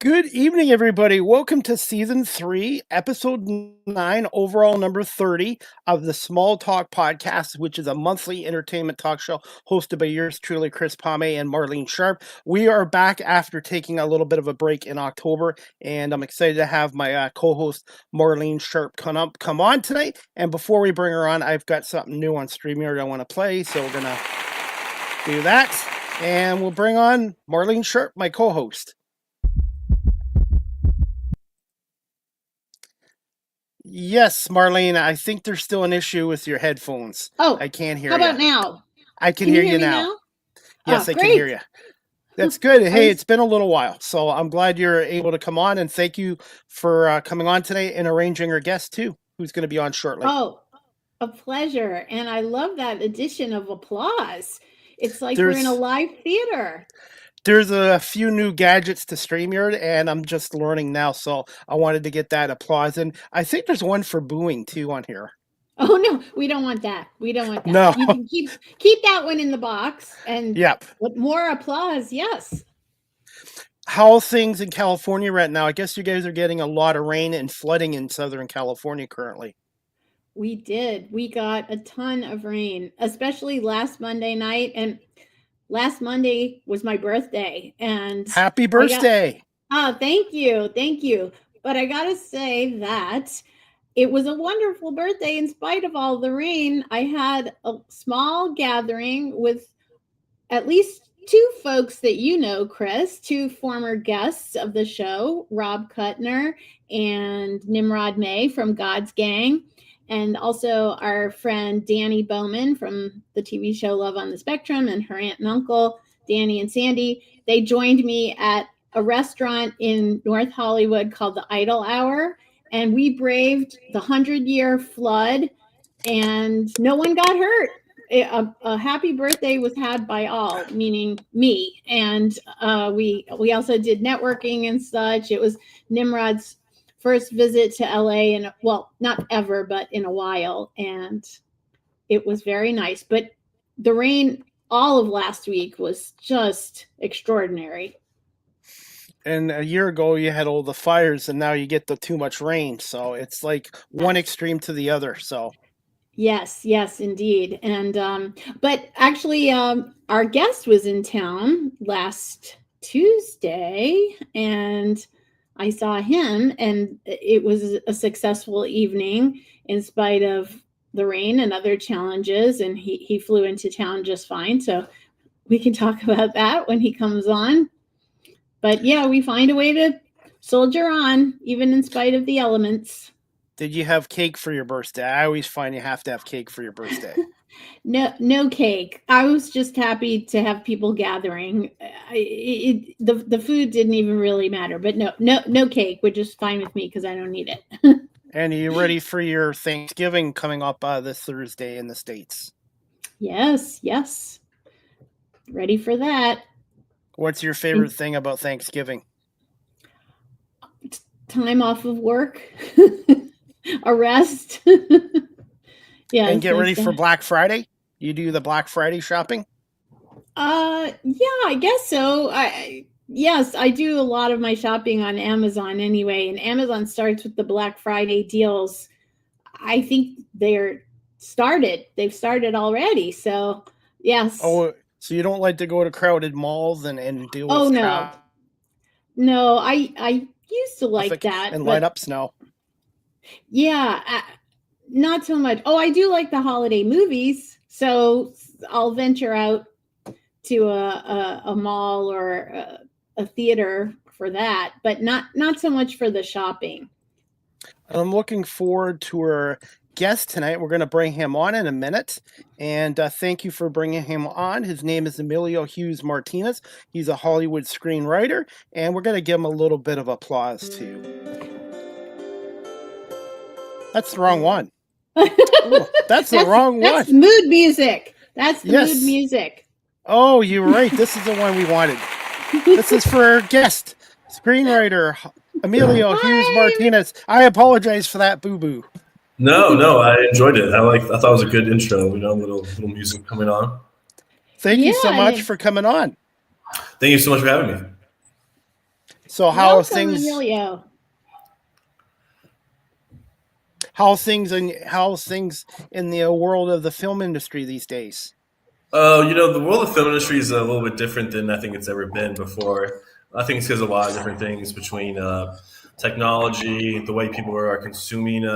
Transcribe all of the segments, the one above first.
Good evening, everybody. Welcome to Season 3, Episode 9, overall number 30 of the Small Talk Podcast, which is a monthly entertainment talk show hosted by yours truly, Chris Pomay and Marlene Sharp. We are back after taking a little bit of a break in October, and I'm excited to have my co-host, Marlene Sharp, come on tonight. And before we bring her on, I've got something new on StreamYard I want to play, so we're going to do that. And we'll bring on Marlene Sharp, my co-host. Yes, Marlene, I think there's still an issue with your headphones. Oh, I can't hear you. How about now? I can hear you now. Yes, I can hear you. That's good. Hey, it's been a little while, so I'm glad you're able to come on, and thank you for coming on today and arranging our guest, too, who's going to be on shortly. Oh, a pleasure. And I love that addition of applause. It's like we're in a live theater. There's a few new gadgets to StreamYard, and I'm just learning now, so I wanted to get that applause. And I think there's one for booing, too, on here. Oh, no, we don't want that. We don't want that. No. You can keep that one in the box. And yep. With more applause, yes. How are things in California right now? I guess you guys are getting a lot of rain and flooding in Southern California currently. We did. We got a ton of rain, especially last Monday night. And last Monday was my birthday, and happy birthday. Thank you. Thank you. But I got to say that it was a wonderful birthday in spite of all the rain. I had a small gathering with at least two folks that you know, Chris, two former guests of the show, Rob Kuttner and Nimrod May from God's Gang. And also our friend Danny Bowman from the TV show Love on the Spectrum, and her aunt and uncle, Danny and Sandy. They joined me at a restaurant in North Hollywood called the Idle Hour. And we braved the 100-year flood, and no one got hurt. A happy birthday was had by all, meaning me. And we also did networking and such. It was Nimrod's first visit to LA, and well, not ever, but in a while, and it was very nice. But the rain all of last week was just extraordinary. And a year ago you had all the fires, and now you get the too much rain, so it's like one extreme to the other. So yes, indeed. And but actually our guest was in town last Tuesday, and I saw him, and it was a successful evening in spite of the rain and other challenges. And he flew into town just fine. So we can talk about that when he comes on. But yeah, we find a way to soldier on, even in spite of the elements. Did you have cake for your birthday? I always find you have to have cake for your birthday. No cake. I was just happy to have people gathering. The food didn't even really matter, but no cake, which is fine with me because I don't need it. And are you ready for your Thanksgiving coming up this Thursday in the States? Yes. Ready for that. What's your favorite thing about Thanksgiving? Time off of work. A rest. Yeah, and get ready for Black Friday? You do the Black Friday shopping? Yeah, I guess so. Yes, I do a lot of my shopping on Amazon anyway, and Amazon starts with the Black Friday deals. I think they've started already. So, yes. Oh, so you don't like to go to crowded malls and deal with crowd? No, I used to like that. And light up snow. Yeah, not so much. Oh, I do like the holiday movies, so I'll venture out to a mall or a theater for that, but not so much for the shopping. I'm looking forward to our guest tonight. We're going to bring him on in a minute, and thank you for bringing him on. His name is Emilio Hughes Martinez. He's a Hollywood screenwriter, and we're going to give him a little bit of applause too. That's the wrong one. Ooh, that's the wrong one. That's mood music. That's the mood music. Oh, you're right. This is the one we wanted. This is for our guest, screenwriter Emilio Hughes Martinez. I apologize for that boo-boo. No, I enjoyed it. I thought it was a good intro. Little music coming on. Thank you so much for coming on. Thank you so much for having me. So Welcome, Emilio. how's things in the world of the film industry these days? The world of film industry is a little bit different than I think it's ever been before. I think it's because of a lot of different things between technology, the way people are consuming,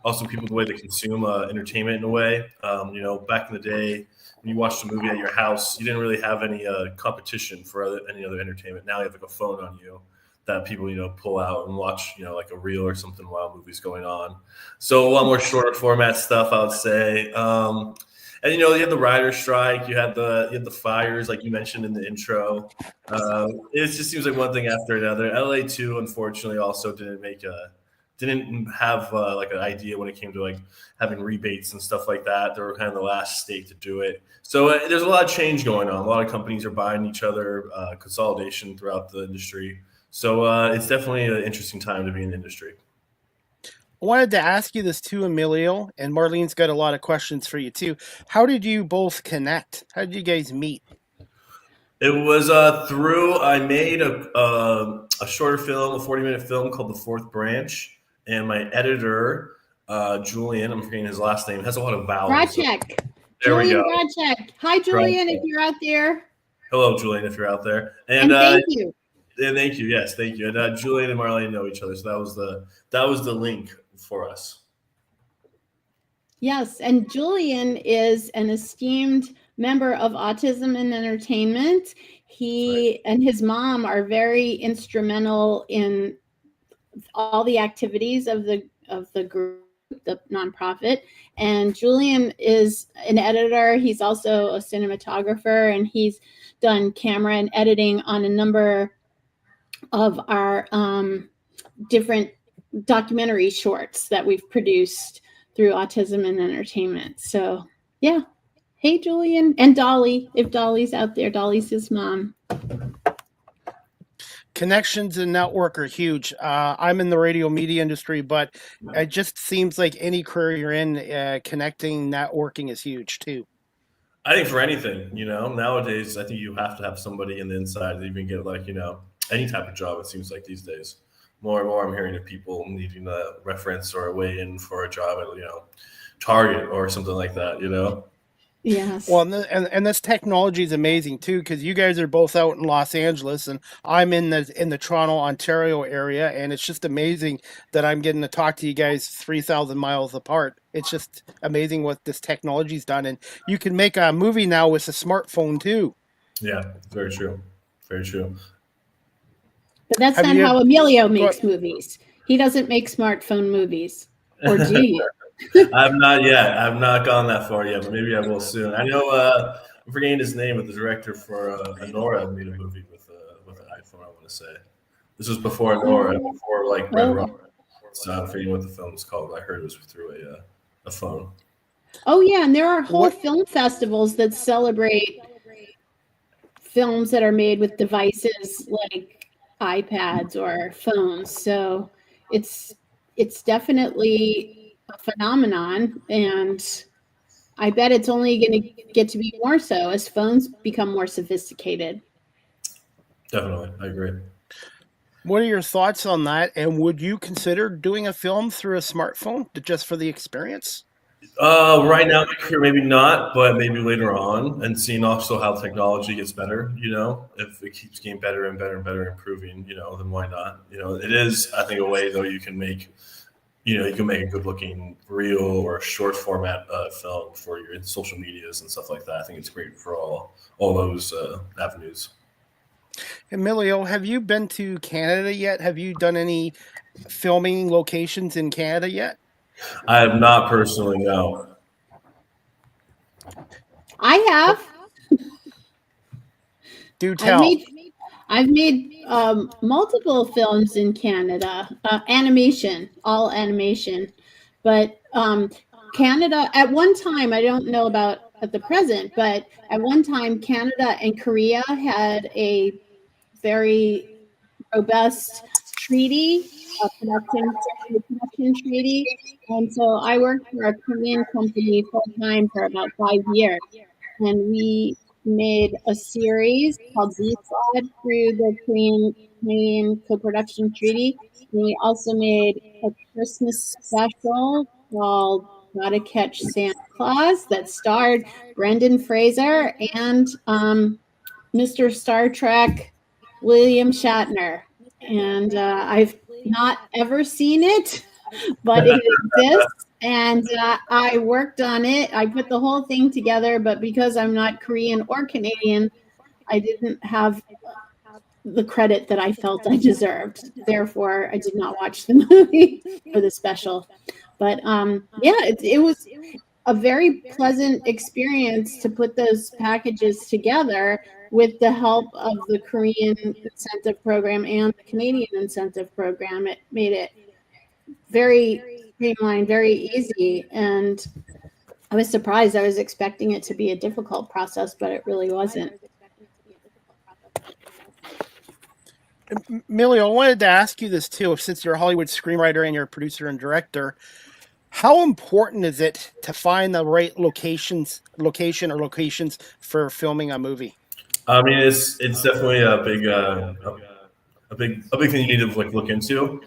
also people the way they consume entertainment in a way. Back in the day, when you watched a movie at your house, you didn't really have any competition for any other entertainment. Now you have like a phone on you that people pull out and watch like a reel or something while a movie's going on. So a lot more shorter format stuff, I would say. And you had the writer strike, you had the fires, like you mentioned in the intro. It just seems like one thing after another. LA too, unfortunately, also didn't have like an idea when it came to like having rebates and stuff like that. They were kind of the last state to do it. So there's a lot of change going on. A lot of companies are buying each other, consolidation throughout the industry. So it's definitely an interesting time to be in the industry. I wanted to ask you this too, Emilio, and Marlene's got a lot of questions for you too. How did you both connect? How did you guys meet? It was I made a shorter film, a 40-minute film called The Fourth Branch, and my editor, Julian, I'm forgetting his last name, has a lot of vowels. Brodcheck. There we Julian go. Brodcheck. Hi, Julian, if you're out there. Hello, Julian, if you're out there. And thank you. Yeah, thank you. Yes, thank you. And Julian and Marlene know each other, so that was the link for us. Yes, and Julian is an esteemed member of Autism and Entertainment. He and his mom are very instrumental in all the activities of the group, the nonprofit. And Julian is an editor. He's also a cinematographer, and he's done camera and editing on a number of our different documentary shorts that we've produced through Autism and Entertainment. So yeah. Hey, Julian. And Dolly, if Dolly's out there. Dolly's his mom. Connections and network are huge. I'm in the radio media industry, but it just seems like any career you're in, connecting, networking is huge too. I think for anything, nowadays, I think you have to have somebody in the inside to even get like, any type of job, it seems like these days. More and more I'm hearing of people needing a reference or a way in for a job at, Target or something like that, Yes. Well, and this technology is amazing too, because you guys are both out in Los Angeles, and I'm in the Toronto, Ontario area, and it's just amazing that I'm getting to talk to you guys 3,000 miles apart. It's just amazing what this technology's done, and you can make a movie now with a smartphone too. Yeah, very true. Very true. But that's not how Emilio makes movies. He doesn't make smartphone movies. Or do you? I've not yet. I've not gone that far yet, but maybe I will soon. I know I'm forgetting his name, but the director for Anora made a movie with an iPhone, I want to say. This was before Anora, before like Red Rock. So I'm forgetting what the film was called. I heard it was through a phone. Oh yeah, and there are whole film festivals that celebrate films that are made with devices like iPads or phones. So it's definitely a phenomenon, and I bet it's only going to get to be more so as phones become more sophisticated. Definitely, I agree. What are your thoughts on that? And would you consider doing a film through a smartphone just for the experience? Right now, in my career, maybe not, but maybe later on, and seeing also how technology gets better. If it keeps getting better and better and better, improving, then why not? It is, I think, a way though you can make, you can make a good-looking reel or short format film for your social medias and stuff like that. I think it's great for all those avenues. Emilio, have you been to Canada yet? Have you done any filming locations in Canada yet? I have not personally, no. I have. Do tell. I've made multiple films in Canada, animation, all animation. But Canada, at one time, I don't know about at the present, but at one time, Canada and Korea had a very robust treaty, a production treaty. And so I worked for a Korean company full time for about 5 years. And we made a series called Vesuvius through the Korean co-production treaty. And we also made a Christmas special called Gotta Catch Santa Claus that starred Brendan Fraser and Mr. Star Trek William Shatner. And I've not ever seen it, but it exists. And I worked on it. I put the whole thing together, but because I'm not Korean or Canadian, I didn't have the credit that I felt I deserved. Therefore, I did not watch the movie for the special. But yeah, it was a very pleasant experience to put those packages together with the help of the Korean incentive program and the Canadian incentive program. It made it very streamlined, very easy. And I was surprised. I was expecting it to be a difficult process, but it really wasn't. Emilio, I wanted to ask you this too, since you're a Hollywood screenwriter and you're a producer and director. How important is it to find the right location or locations for filming a movie? I mean, it's definitely a big thing you need to look into.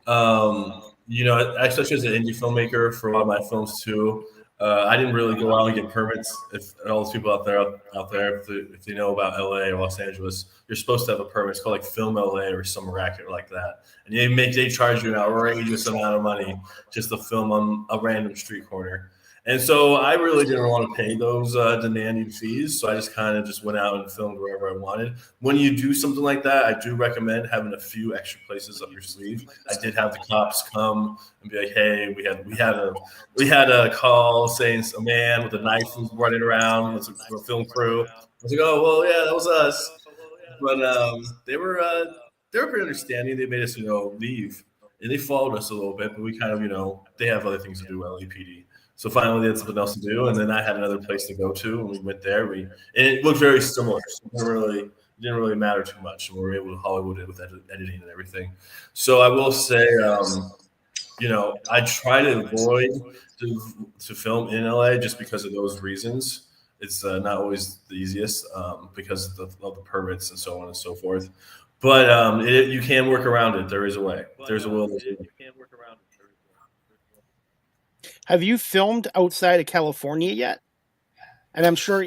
Especially as an indie filmmaker for a lot of my films too. I didn't really go out and get permits. If all those people out there, if they know about LA or Los Angeles, you're supposed to have a permit. It's called like Film LA or some racket like that, and they charge you an outrageous amount of money just to film on a random street corner. And so I really didn't want to pay those demanding fees. So I just kind of just went out and filmed wherever I wanted. When you do something like that, I do recommend having a few extra places up your sleeve. I did have the cops come and be like, "Hey, we had a call saying a man with a knife was running around with a film crew." I was like, "Oh, well, yeah, that was us." But they were pretty understanding. They made us leave, and they followed us a little bit, but we kind of they have other things to do, LAPD. So finally, they had something else to do, and then I had another place to go to, and we went there. And it looked very similar. So it didn't really matter too much. And we were able to Hollywood it with editing and everything. So I will say, I try to avoid to film in LA just because of those reasons. It's not always the easiest because of the permits and so on and so forth. But you can work around it. There is a way. There's a will. Have you filmed outside of California yet? And I'm sure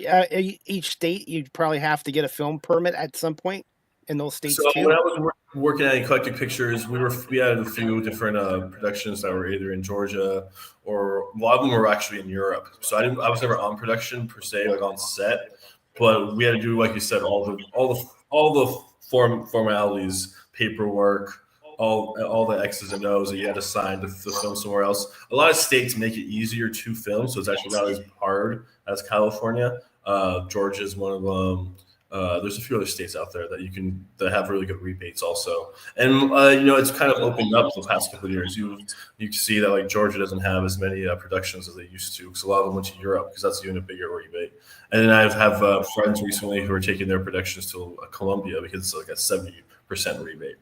each state you'd probably have to get a film permit at some point in those states so too. When I was working at Eclectic Pictures, we had a few different productions that were either in Georgia or a lot of them were actually in Europe. So I was never on production per se, like on set, but we had to do, like you said, all the formalities, paperwork, all the X's and O's that you had to sign to film somewhere else. A lot of states make it easier to film, so it's actually not as hard as California. Georgia is one of them. There's a few other states out there that have really good rebates also, and it's kind of opened up the past couple of years. You can see that like Georgia doesn't have as many productions as they used to because a lot of them went to Europe because that's even a bigger rebate. And then I have friends recently who are taking their productions to Colombia because it's like a 70% rebate.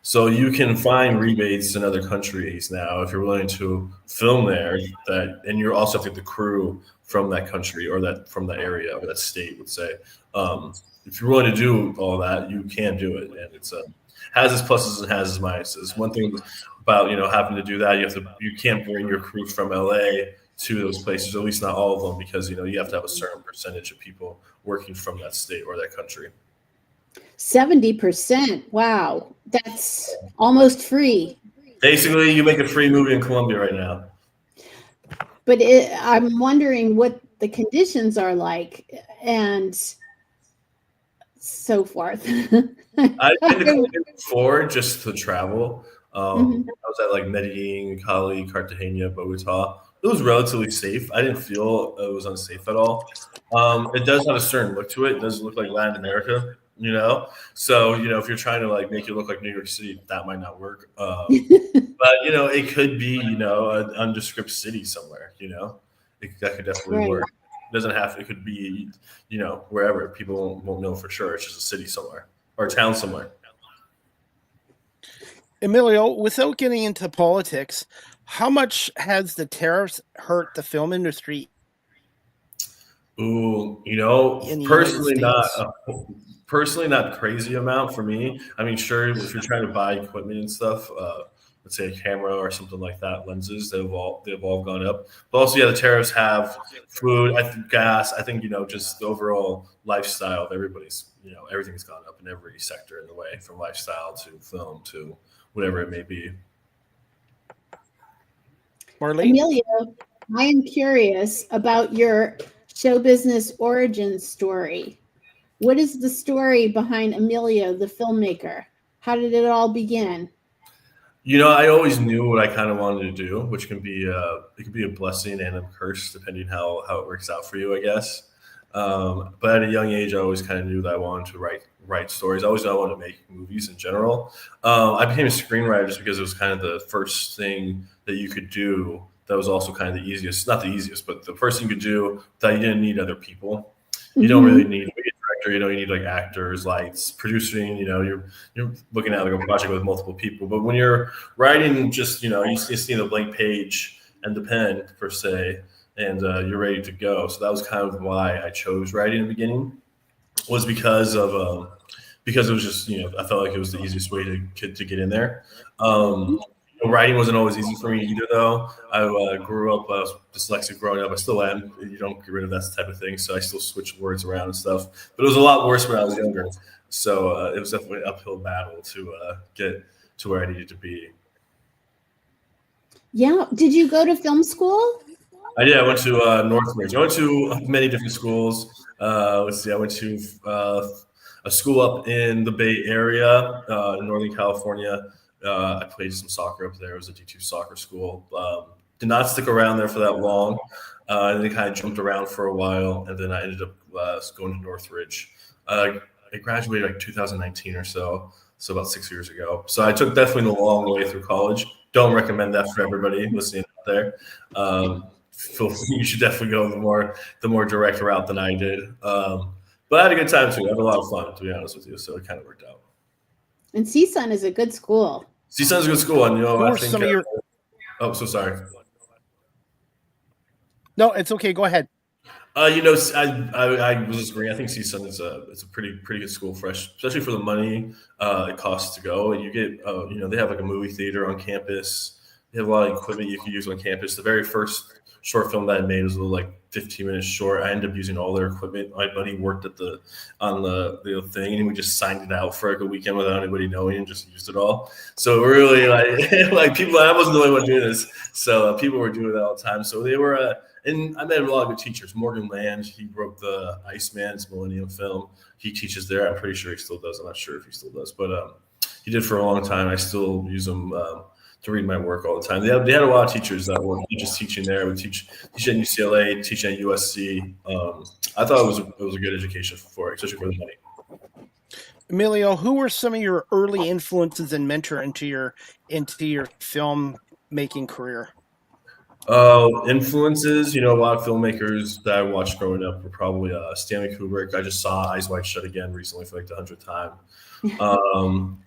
So you can find rebates in other countries now if you're willing to film there. And you also have to get the crew from that country or from that area or that state, would say. If you're willing to do all that, you can do it, and it's has its pluses and has its minuses. One thing about having to do that, you can't bring your crew from LA to those places, at least not all of them, because you have to have a certain percentage of people working from that state or that country. 70%. Wow, that's almost free. Basically, you make a free movie in Colombia right now. But I'm wondering what the conditions are like and so forth. I've been to Colombia before just to travel. I was at like Medellin, Cali, Cartagena, Bogota. It was relatively safe. I didn't feel it was unsafe at all. It does have a certain look to it. It does look like Latin America, So, if you're trying to like make it look like New York City, that might not work. But, it could be, an undescript city somewhere, that could definitely work. It doesn't have, it could be, wherever people won't know for sure. It's just a city somewhere or a town somewhere. Emilio, without getting into politics, how much has the tariffs hurt the film industry? Ooh, in the United States? Personally not crazy amount for me. I mean, sure, if you're trying to buy equipment and stuff, let's say a camera or something like that, lenses, they've all gone up. But also, yeah, the tariffs have food, I think gas. I think just the overall lifestyle of everybody's, everything's gone up in every sector in the way, from lifestyle to film to whatever it may be. Marlene? Emilio, I am curious about your show business origin story. What is the story behind Emilio, the filmmaker? How did it all begin? I always knew what I kind of wanted to do, which can be it can be a blessing and a curse depending how it works out for you, I guess. But at a young age, I always kind of knew that I wanted to write stories. I always knew I wanted to make movies in general. I became a screenwriter just because it was kind of the first thing that you could do. That was also kind of the easiest, not the easiest, but the first thing you could do that you didn't need other people. You don't really need to be a director. You need like actors, lights, producing. You're looking at like a project with multiple people. But when you're writing, just you see the blank page and the pen per se, and you're ready to go. So that was kind of why I chose writing in the beginning, was because it was just I felt like it was the easiest way to get in there. Writing wasn't always easy for me either, though. I grew up, I was dyslexic growing up. I still am. You don't get rid of that type of thing, so I still switch words around and stuff. But it was a lot worse when I was younger. So it was definitely an uphill battle to get to where I needed to be. Yeah. Did you go to film school? I did. I went to Northridge. I went to many different schools. Let's see. I went to a school up in the Bay Area, in Northern California. I played some soccer up there. It was a D2 soccer school. Did not stick around there for that long. And then kind of jumped around for a while. And then I ended up going to Northridge. I graduated like 2019 or so about 6 years ago. So I took definitely the long way through college. Don't recommend that for everybody listening out there. You should definitely go the more direct route than I did. But I had a good time too. I had a lot of fun, to be honest with you. So it kind of worked out. And CSUN is a good school. CSUN's a good school, and I think. Some of your... Oh, so sorry. No, it's okay. Go ahead. I was just agreeing. I think CSUN is it's a pretty good school, especially for the money it costs to go. And you get they have like a movie theater on campus. They have a lot of equipment you can use on campus. The very first short film that I made was a little like 15 minutes short. I ended up using all their equipment. My buddy worked on the thing, and we just signed it out for like a weekend without anybody knowing, and just used it all. So really, like people, I wasn't the only one doing this. So people were doing that all the time. So they were, and I met a lot of good teachers. Morgan Land, he wrote the Iceman's Millennium film. He teaches there. I'm pretty sure he still does. I'm not sure if he still does, but he did for a long time. I still use him to read my work all the time. They had a lot of teachers that were just teaching there. We teach at UCLA, teach at USC. I thought it was a good education for it, especially for the money. Emilio, who were some of your early influences and mentor into your film making career? Influences, a lot of filmmakers that I watched growing up were probably Stanley Kubrick. I just saw Eyes Wide Shut again recently for like the 100th time.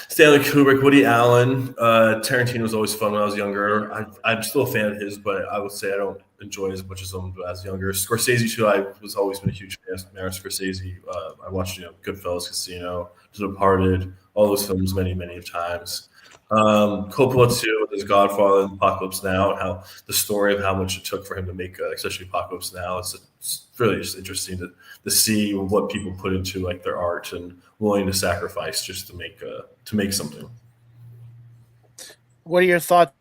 Stanley Kubrick, Woody Allen, Tarantino was always fun when I was younger. I'm still a fan of his, but I would say I don't enjoy as much as him as younger. Scorsese too. I was always been a huge fan of Martin Scorsese. I watched Goodfellas, Casino, The Departed, all those films many times. Coppola too, with his Godfather, Apocalypse Now, and how the story of how much it took for him to make, especially Apocalypse Now. It's really just interesting to see what people put into like their art and willing to sacrifice just to make something. What are your thoughts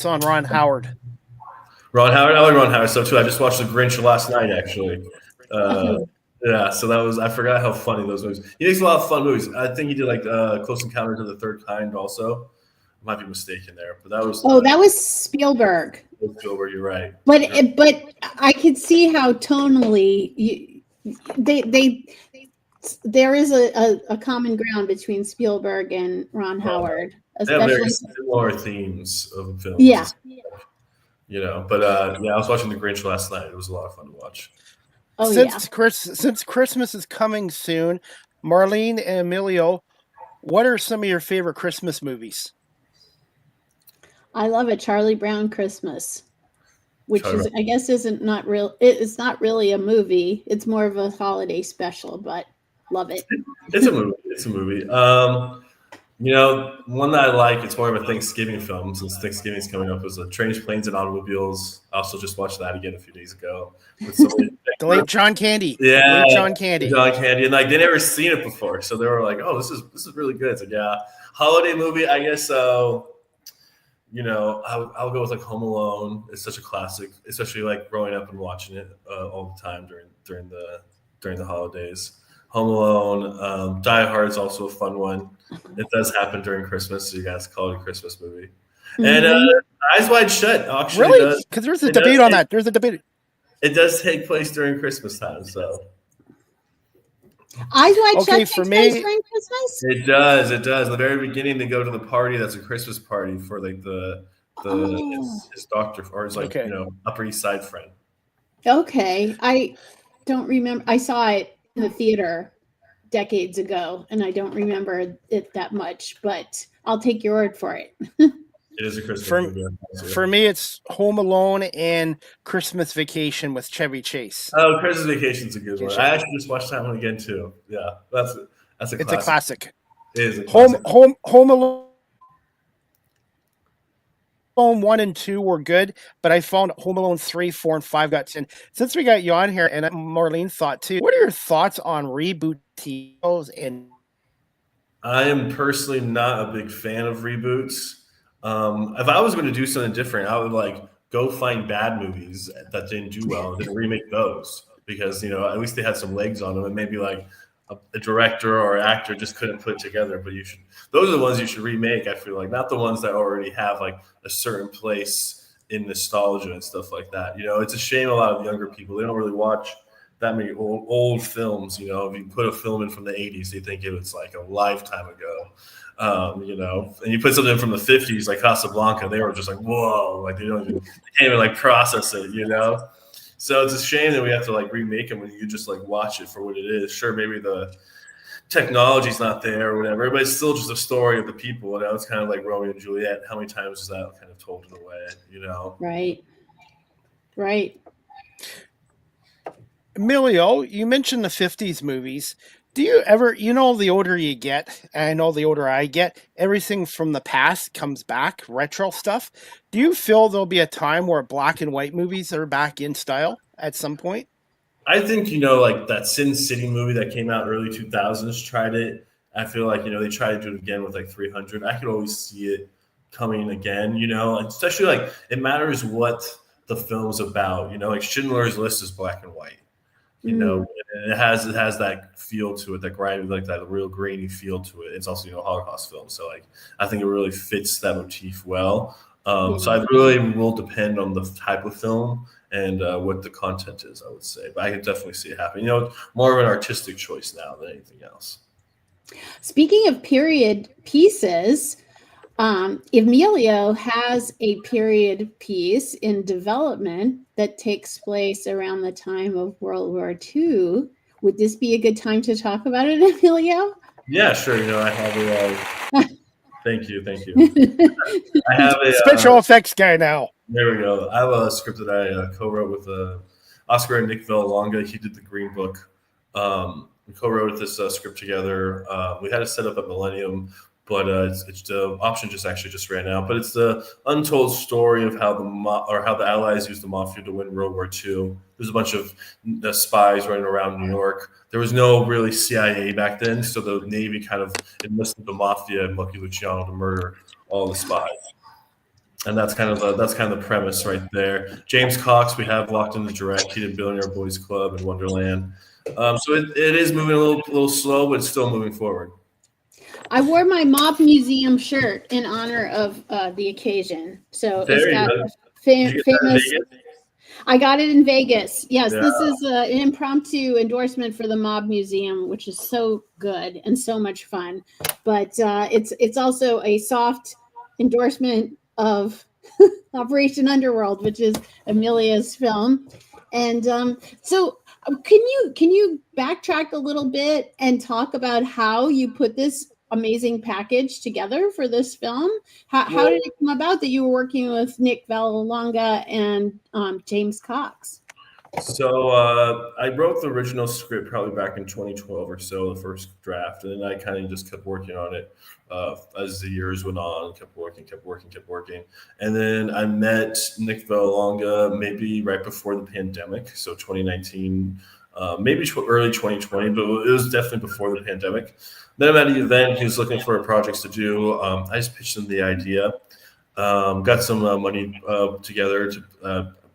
on Ron Howard? Ron Howard, I like Ron Howard stuff too. I just watched The Grinch last night, actually. Yeah, so I forgot how funny those movies. He makes a lot of fun movies. I think he did like Close Encounters of the Third Kind also. Might be mistaken there, but that was. Oh, that was Spielberg. Spielberg, you're right. But I could see how tonally there is a common ground between Spielberg and Ron Howard, especially. They have very similar themes of films. Yeah. But I was watching The Grinch last night. It was a lot of fun to watch. Oh, since Christmas is coming soon, Marlene and Emilio, what are some of your favorite Christmas movies? I love a Charlie Brown Christmas. which is, I guess, isn't not real. It's not really a movie. It's more of a holiday special, but love it. It's a movie. It's a movie. You know, one that I like, it's more of a Thanksgiving film since Thanksgiving's coming up, was Trains, Planes, and Automobiles. I also just watched that again a few days ago. With somebody, The late John Candy. yeah, Late John Candy. John Candy, and like they never seen it before, so they were like, "Oh, this is really good." It's like, yeah, holiday movie, I guess. You know, I'll go with like Home Alone. It's such a classic, especially like growing up and watching it all the time during the holidays. Home Alone, Die Hard is also a fun one. It does happen during Christmas, so you guys call it a Christmas movie. And Eyes Wide Shut actually really, because there's a debate on that. There's a debate. It does take place during Christmas time, so Eyes Wide Shut takes for place me, during Christmas? it does. It does. At the very beginning, they go to the party. That's a Christmas party for like his doctor or his like you know Upper East Side friend. Okay, I don't remember. I saw it in the theater decades ago, and I don't remember it that much. But I'll take your word for it. It is a Christmas movie. For me, it's Home Alone and Christmas Vacation with Chevy Chase. Oh, Christmas Vacation's a good one. I actually just watched that one again too. Yeah, that's a classic. It's a classic. It is a classic. Home Alone 1 and 2 were good, but I found Home Alone 3, 4, and 5 got 10. Since we got you on here, and Marlene thought too, what are your thoughts on reboot TVs? And I am personally not a big fan of reboots. If I was going to do something different, I would like go find bad movies that didn't do well and then remake those because you know at least they had some legs on them, and maybe like a director or actor just couldn't put it together. But those are the ones you should remake. I feel like not the ones that already have like a certain place in nostalgia and stuff like that. You know, it's a shame a lot of younger people, they don't really watch that many old films. You know, if you put a film in from the 80s, they think it was like a lifetime ago. You know, and you put something from the 50s like Casablanca, they were just like, whoa, like they can't even like process it, you know? So it's a shame that we have to like remake them when you just like watch it for what it is. Sure, maybe the technology's not there or whatever, but it's still just a story of the people. You know, it's kind of like Romeo and Juliet. How many times is that kind of told in a way, you know? Right. Emilio, you mentioned the 50s movies. Do you ever, you know, the older you get, and I know the older I get, everything from the past comes back, retro stuff. Do you feel there'll be a time where black and white movies are back in style at some point? I think, you know, like that Sin City movie that came out early 2000s tried it. I feel like, you know, they tried to do it again with like 300. I could always see it coming again, you know, and especially like it matters what the film's about, you know, like Schindler's List is black and white. You know, and it has that feel to it, that grimy, like that real grainy feel to it. It's also, you know, a Holocaust film, so like I think it really fits that motif well. So I really will depend on the type of film and what the content is, I would say. But I can definitely see it happen. You know, more of an artistic choice now than anything else. Speaking of period pieces, Emilio has a period piece in development that takes place around the time of World War II. Would this be a good time to talk about it, Emilio? Yeah, sure. You know, I have a. Thank you. I have a special effects guy now. There we go. I have a script that I co-wrote with Oscar and Nick Villalonga. He did the Green Book. We co-wrote this script together. We had it set up at Millennium. But it's the option just ran out. But it's the untold story of how the Allies used the mafia to win World War II. There's a bunch of spies running around New York. There was no really CIA back then, so the Navy kind of enlisted the mafia and Lucky Luciano to murder all the spies. And that's kind of the premise right there. James Cox, we have locked in the direct. He did Billionaire Boys Club and Wonderland. So it is moving a little slow, but it's still moving forward. I wore my Mob Museum shirt in honor of the occasion. So it's got famous. I got it in Vegas. Yes, yeah. This is an impromptu endorsement for the Mob Museum, which is so good and so much fun. But it's also a soft endorsement of Operation Underworld, which is Emilia's film. And so can you backtrack a little bit and talk about how you put this amazing package together for this film. How did it come about that you were working with Nick Vallelonga and James Cox? So I wrote the original script probably back in 2012 or so, the first draft, and then I kind of just kept working on it as the years went on. Kept working, and then I met Nick Vallelonga maybe right before the pandemic, so 2019, maybe early 2020, but it was definitely before the pandemic. Then I'm at an event. He was looking for projects to do. I just pitched him the idea, got some money together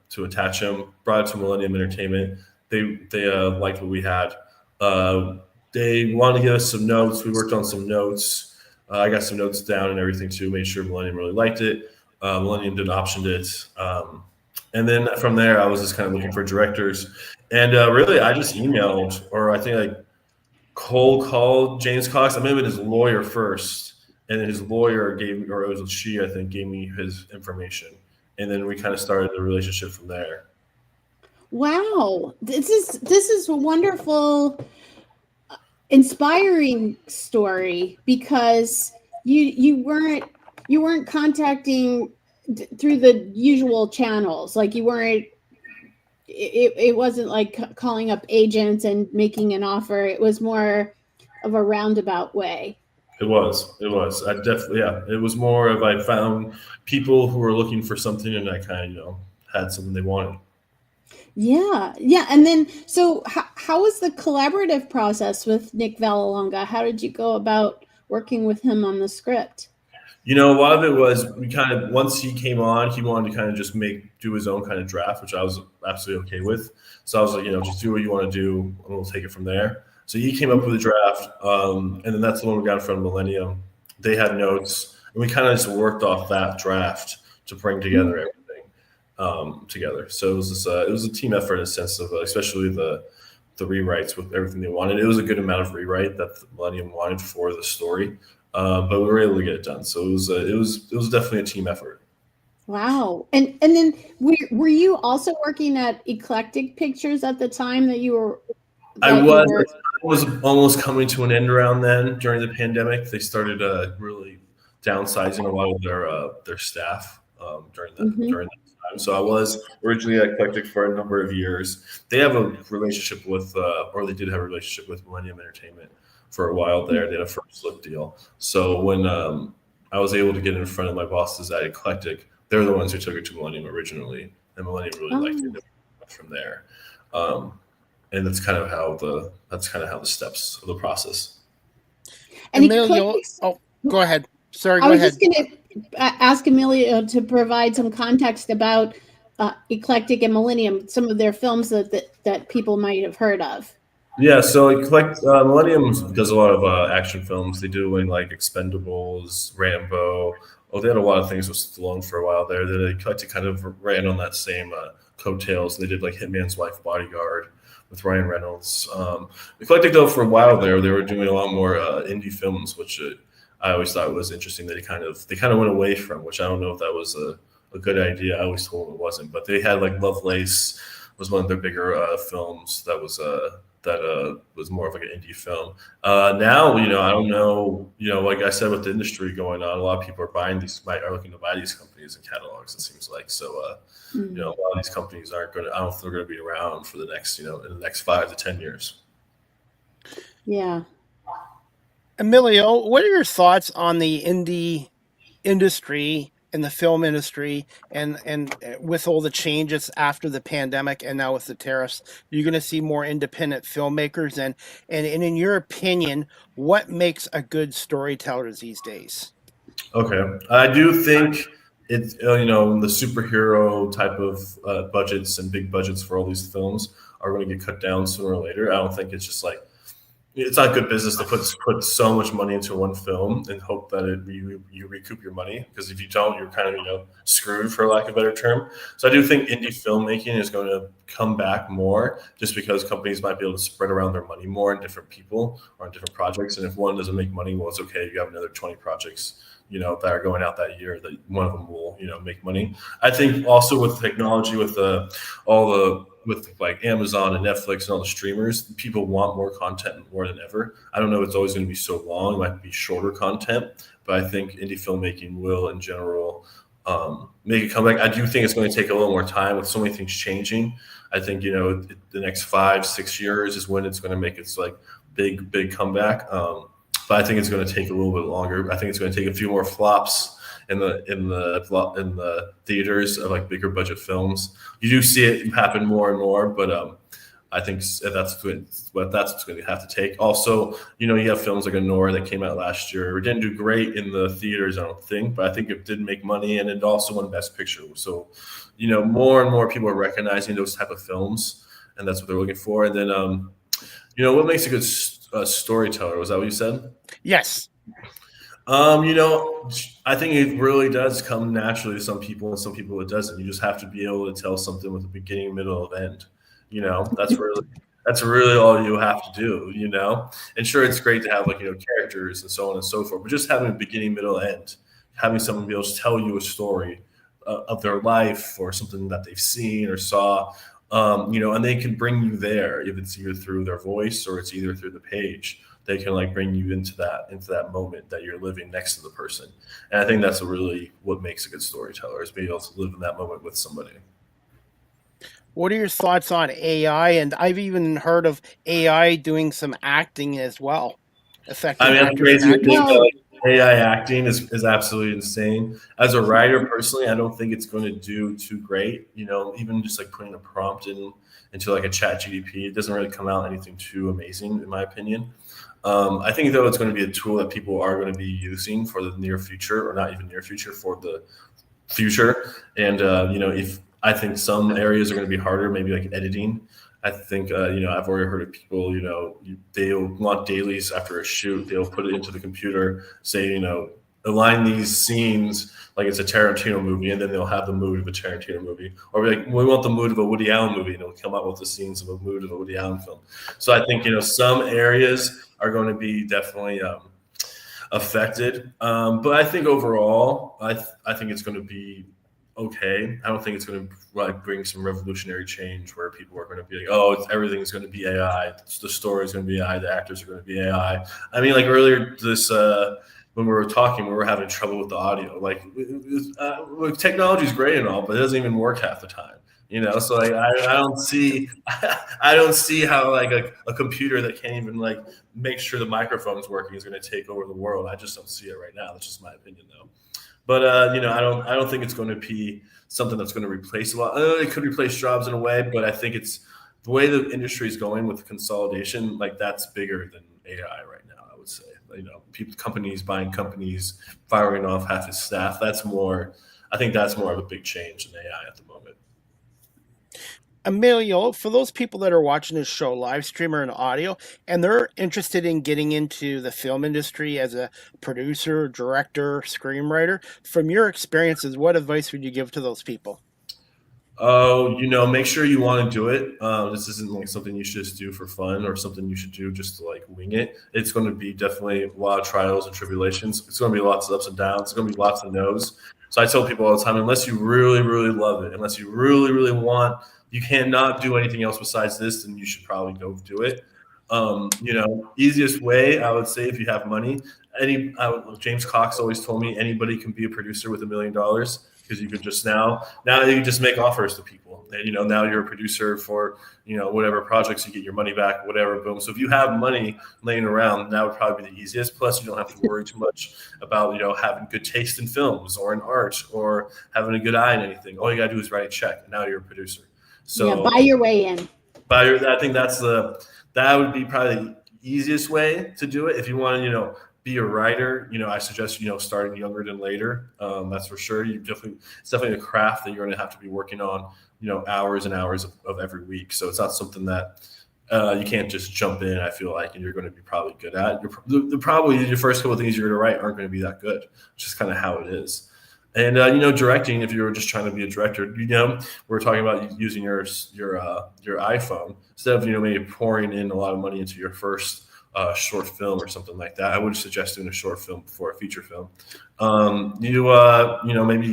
to attach him, brought it to Millennium Entertainment. They liked what we had. They wanted to give us some notes. We worked on some notes. I got some notes down and everything too, made sure Millennium really liked it. Millennium did optioned it. And then from there, I was just kind of looking for directors. And really, I just emailed, or I think I cold called James Cox. I met his lawyer first, and then his lawyer gave, or it was she, I think, gave me his information. And then we kind of started the relationship from there. Wow, this is a wonderful, inspiring story, because you weren't contacting through the usual channels. Like you weren't. It wasn't like calling up agents and making an offer. It was more of a roundabout way. It was. I definitely, yeah. It was more of, I found people who were looking for something, and I kind of, had something they wanted. Yeah. And then, so how was the collaborative process with Nick Vallelonga? How did you go about working with him on the script? A lot of it was, we kind of, once he came on, he wanted to kind of just do his own kind of draft, which I was absolutely okay with. So I was like, just do what you want to do, and we'll take it from there. So he came up with a draft, and then that's the one we got from Millennium. They had notes, and we kind of just worked off that draft to bring together everything together. So it was a team effort in a sense of, especially the rewrites with everything they wanted. It was a good amount of rewrite that the Millennium wanted for the story, but we were able to get it done. So it was definitely a team effort. Wow. And then were you also working at Eclectic Pictures at the time that you were? I was almost coming to an end around then. During the pandemic, they started really downsizing a lot of their staff during that time. So I was originally at Eclectic for a number of years. They have a relationship with, or they did have a relationship with Millennium Entertainment for a while there. They had a first look deal. So when I was able to get in front of my bosses at Eclectic, they're the ones who took it to Millennium originally, and Millennium really liked it from there. And that's kind of how the steps of the process. And Emilio, go ahead. Sorry, go ahead. I was just going to ask Emilio to provide some context about Eclectic and Millennium, some of their films that people might have heard of. Yeah, so Millennium does a lot of action films. They do like Expendables, Rambo. They had a lot of things with Stallone for a while there. They kind of ran on that same coattails. They did like Hitman's Wife, Bodyguard with Ryan Reynolds. Eclectic, though, for a while there, they were doing a lot more indie films, which I always thought was interesting. That they kind of went away from, which I don't know if that was a good idea. I always told them it wasn't, but they had like Lovelace was one of their bigger films that was more of like an indie film. Now, I don't know, like I said, with the industry going on, a lot of people are looking to buy these companies and catalogs, it seems like. So, a lot of these companies I don't know if they're going to be around for the next, in the next 5 to 10 years. Yeah. Emilio, what are your thoughts on the indie industry and the film industry, and with all the changes after the pandemic and now with the tariffs? You're going to see more independent filmmakers, and in your opinion, what makes a good storyteller these days? Okay, I do think it's the superhero type of budgets and big budgets for all these films are going to get cut down sooner or later. I don't think it's just like, it's not good business to put so much money into one film and hope that you recoup your money, because if you don't, you're kind of screwed, for lack of a better term. So I do think indie filmmaking is going to come back more, just because companies might be able to spread around their money more on different people or on different projects. And if one doesn't make money, well, it's okay. You have another 20 projects that are going out that year that one of them will make money. I think also with technology, with all the with like Amazon and Netflix and all the streamers, people want more content more than ever. I don't know if it's always going to be so long. It might be shorter content, but I think indie filmmaking will, in general, make a comeback. I do think it's going to take a little more time with so many things changing. I think, the next 5-6 years is when it's going to make its like big comeback. But I think it's going to take a little bit longer. I think it's going to take a few more flops in the theaters of like bigger budget films. You do see it happen more and more, but I think that's what's going to have to take. Also, you have films like Anora that came out last year. It didn't do great in the theaters, I don't think, but I think it did make money, and it also won Best Picture. So, more and more people are recognizing those type of films, and that's what they're looking for. And then, what makes a good storyteller? Was that what you said? Yes. I think it really does come naturally to some people, and some people it doesn't. You just have to be able to tell something with a beginning, middle, and end. That's really all you have to do. And sure, it's great to have characters and so on and so forth, but just having a beginning, middle, end, having someone be able to tell you a story of their life or something that they've seen or saw, and they can bring you there, if it's either through their voice or it's either through the page. They can bring you into that moment that you're living next to the person. And I think that's really what makes a good storyteller, is being able to live in that moment with somebody. What are your thoughts on AI? And I've even heard of AI doing some acting as well. I'm crazy. AI acting is absolutely insane. As a writer, personally, I don't think it's going to do too great. Even just putting a prompt into a chat GDP, it doesn't really come out anything too amazing, in my opinion. I think, though, it's going to be a tool that people are going to be using for the near future, or not even near future, for the future. And, if I think some areas are going to be harder, maybe like editing. I think, I've already heard of people, they'll want dailies after a shoot. They'll put it into the computer, say, align these scenes like it's a Tarantino movie, and then they'll have the mood of a Tarantino movie. Or be like, we want the mood of a Woody Allen movie, and it'll come up with the scenes of a mood of a Woody Allen film. So I think, some areas are going to be definitely affected. But I think overall, I think it's going to be okay. I don't think it's going to bring some revolutionary change where people are going to be like, oh, everything's going to be AI. The story is going to be AI. The actors are going to be AI. I mean, earlier when we were talking, we were having trouble with the audio. Technology is great and all, but it doesn't even work half the time. So I don't see how a computer that can't even make sure the microphone's working is going to take over the world. I just don't see it right now. That's just my opinion, though. But I don't think it's going to be something that's going to replace a lot. It could replace jobs in a way, but I think it's the way the industry is going with consolidation. That's bigger than AI right now, I would say. Companies buying companies, firing off half his staff. I think that's more of a big change than AI at the moment. Emilio, for those people that are watching this show, live streamer and audio, and they're interested in getting into the film industry as a producer, director, screenwriter, from your experiences, what advice would you give to those people? Oh, make sure you want to do it. This isn't something you should just do for fun or something you should do just to wing it. It's going to be definitely a lot of trials and tribulations. It's going to be lots of ups and downs. It's going to be lots of no's. So I tell people all the time, unless you really, really love it, unless you really, really want, you cannot do anything else besides this, then you should probably go do it. Easiest way, I would say, if you have money, James Cox always told me anybody can be a producer with $1 million, because you could just now you can just make offers to people, and now you're a producer for whatever projects, you get your money back, whatever, boom. So if you have money laying around, that would probably be the easiest. Plus, you don't have to worry too much about having good taste in films or in art or having a good eye in anything. All you gotta do is write a check, and now you're a producer. So buy your way in. I think that would be probably the easiest way to do it. If you want to, be a writer, I suggest, starting younger than later. That's for sure. It's definitely a craft that you're going to have to be working on, hours and hours of every week. So it's not something that you can't just jump in, I feel like, and you're going to be probably good at. Probably your first couple of things you're going to write aren't going to be that good, which is kind of how it is. And directing, if you're just trying to be a director, we're talking about using your iPhone instead of maybe pouring in a lot of money into your first short film or something like that. I would suggest doing a short film before a feature film. Maybe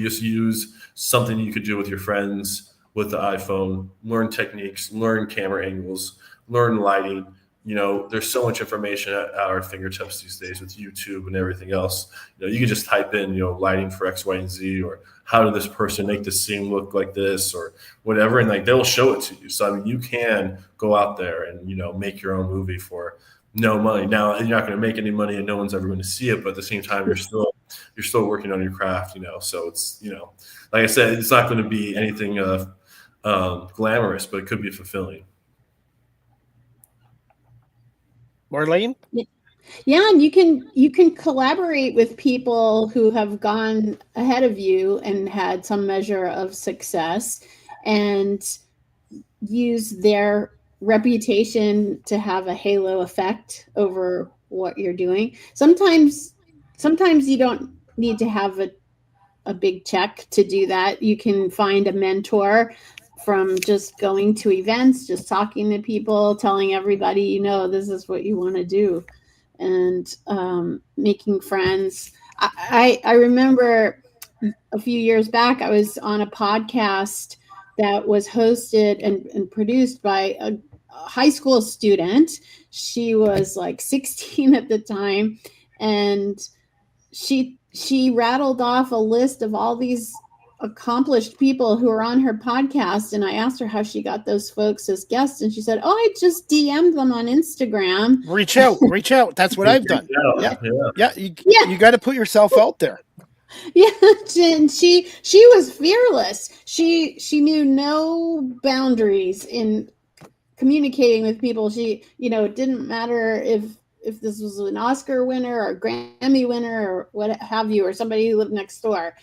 just use something you could do with your friends with the iPhone, learn techniques, learn camera angles, learn lighting. There's so much information at our fingertips these days with YouTube and everything else. You can just type in, lighting for X, Y, and Z, or how did this person make the scene look like this, or whatever, and like they'll show it to you. So I mean, you can go out there and make your own movie for no money. Now you're not going to make any money, and no one's ever going to see it. But at the same time, you're still working on your craft. So it's like I said, it's not going to be anything glamorous, but it could be fulfilling. Marlene? Yeah, and you can collaborate with people who have gone ahead of you and had some measure of success, and use their reputation to have a halo effect over what you're doing. Sometimes you don't need to have a big check to do that. You can find a mentor from just going to events, just talking to people, telling everybody, this is what you want to do, and making friends. I remember a few years back, I was on a podcast that was hosted and produced by a high school student. She was like 16 at the time, and she rattled off a list of all these accomplished people who are on her podcast, and I asked her how she got those folks as guests, and she said, I just DM'd them on Instagram. Reach out. That's what I've done. Yeah. You got to put yourself out there. Yeah, and she was fearless. She knew no boundaries in communicating with people. She, it didn't matter if this was an Oscar winner or a Grammy winner or what have you, or somebody who lived next door.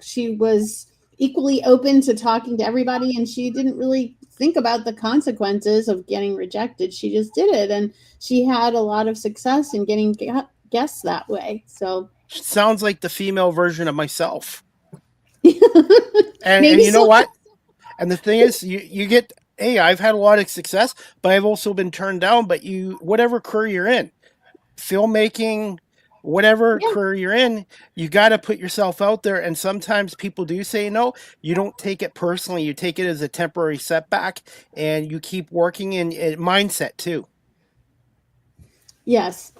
She was equally open to talking to everybody, and she didn't really think about the consequences of getting rejected. She just did it, and she had a lot of success in getting guests that way. So sounds like the female version of myself. and you know what? And the thing is, you get, hey, I've had a lot of success, but I've also been turned down. But whatever career you're in, filmmaking, whatever career you're in, you got to put yourself out there. And sometimes people do say no. You don't take it personally. You take it as a temporary setback, and you keep working in mindset too. Yes.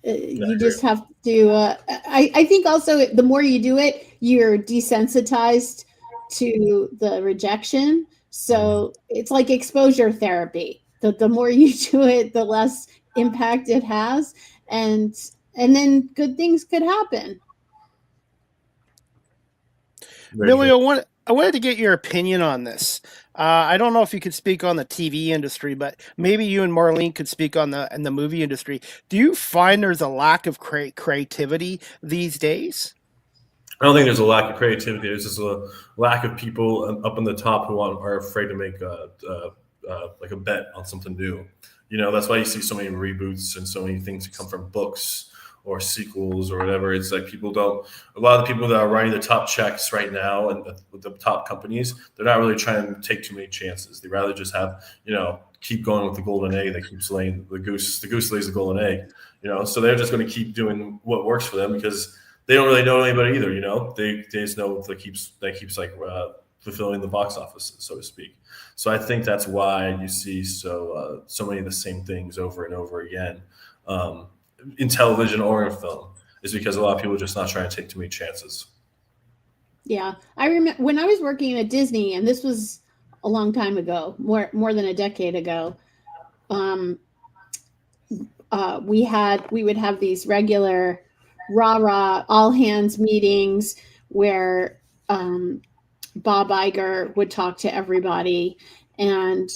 You just have to, I think also the more you do it, you're desensitized to the rejection. So it's like exposure therapy. The more you do it, the less impact it has. And then good things could happen. Emilio, I wanted to get your opinion on this. I don't know if you could speak on the TV industry, but maybe you and Marlene could speak on the movie industry. Do you find there's a lack of creativity these days? I don't think there's a lack of creativity. There's just a lack of people up on the top who are afraid to make like a bet on something new. That's why you see so many reboots and so many things that come from books or sequels or whatever. It's like a lot of the people that are writing the top checks right now and the top companies, they're not really trying to take too many chances. They rather just have, keep going with the golden egg that keeps laying the goose lays the golden egg, so they're just going to keep doing what works for them because they don't really know anybody either. They just know that keeps like fulfilling the box office, so to speak. So I think that's why you see so many of the same things over and over again in television or in film, is because a lot of people are just not trying to take too many chances. Yeah, I remember when I was working at Disney, and this was a long time ago, more than a decade ago. We would have these regular rah-rah all hands meetings where Bob Iger would talk to everybody. And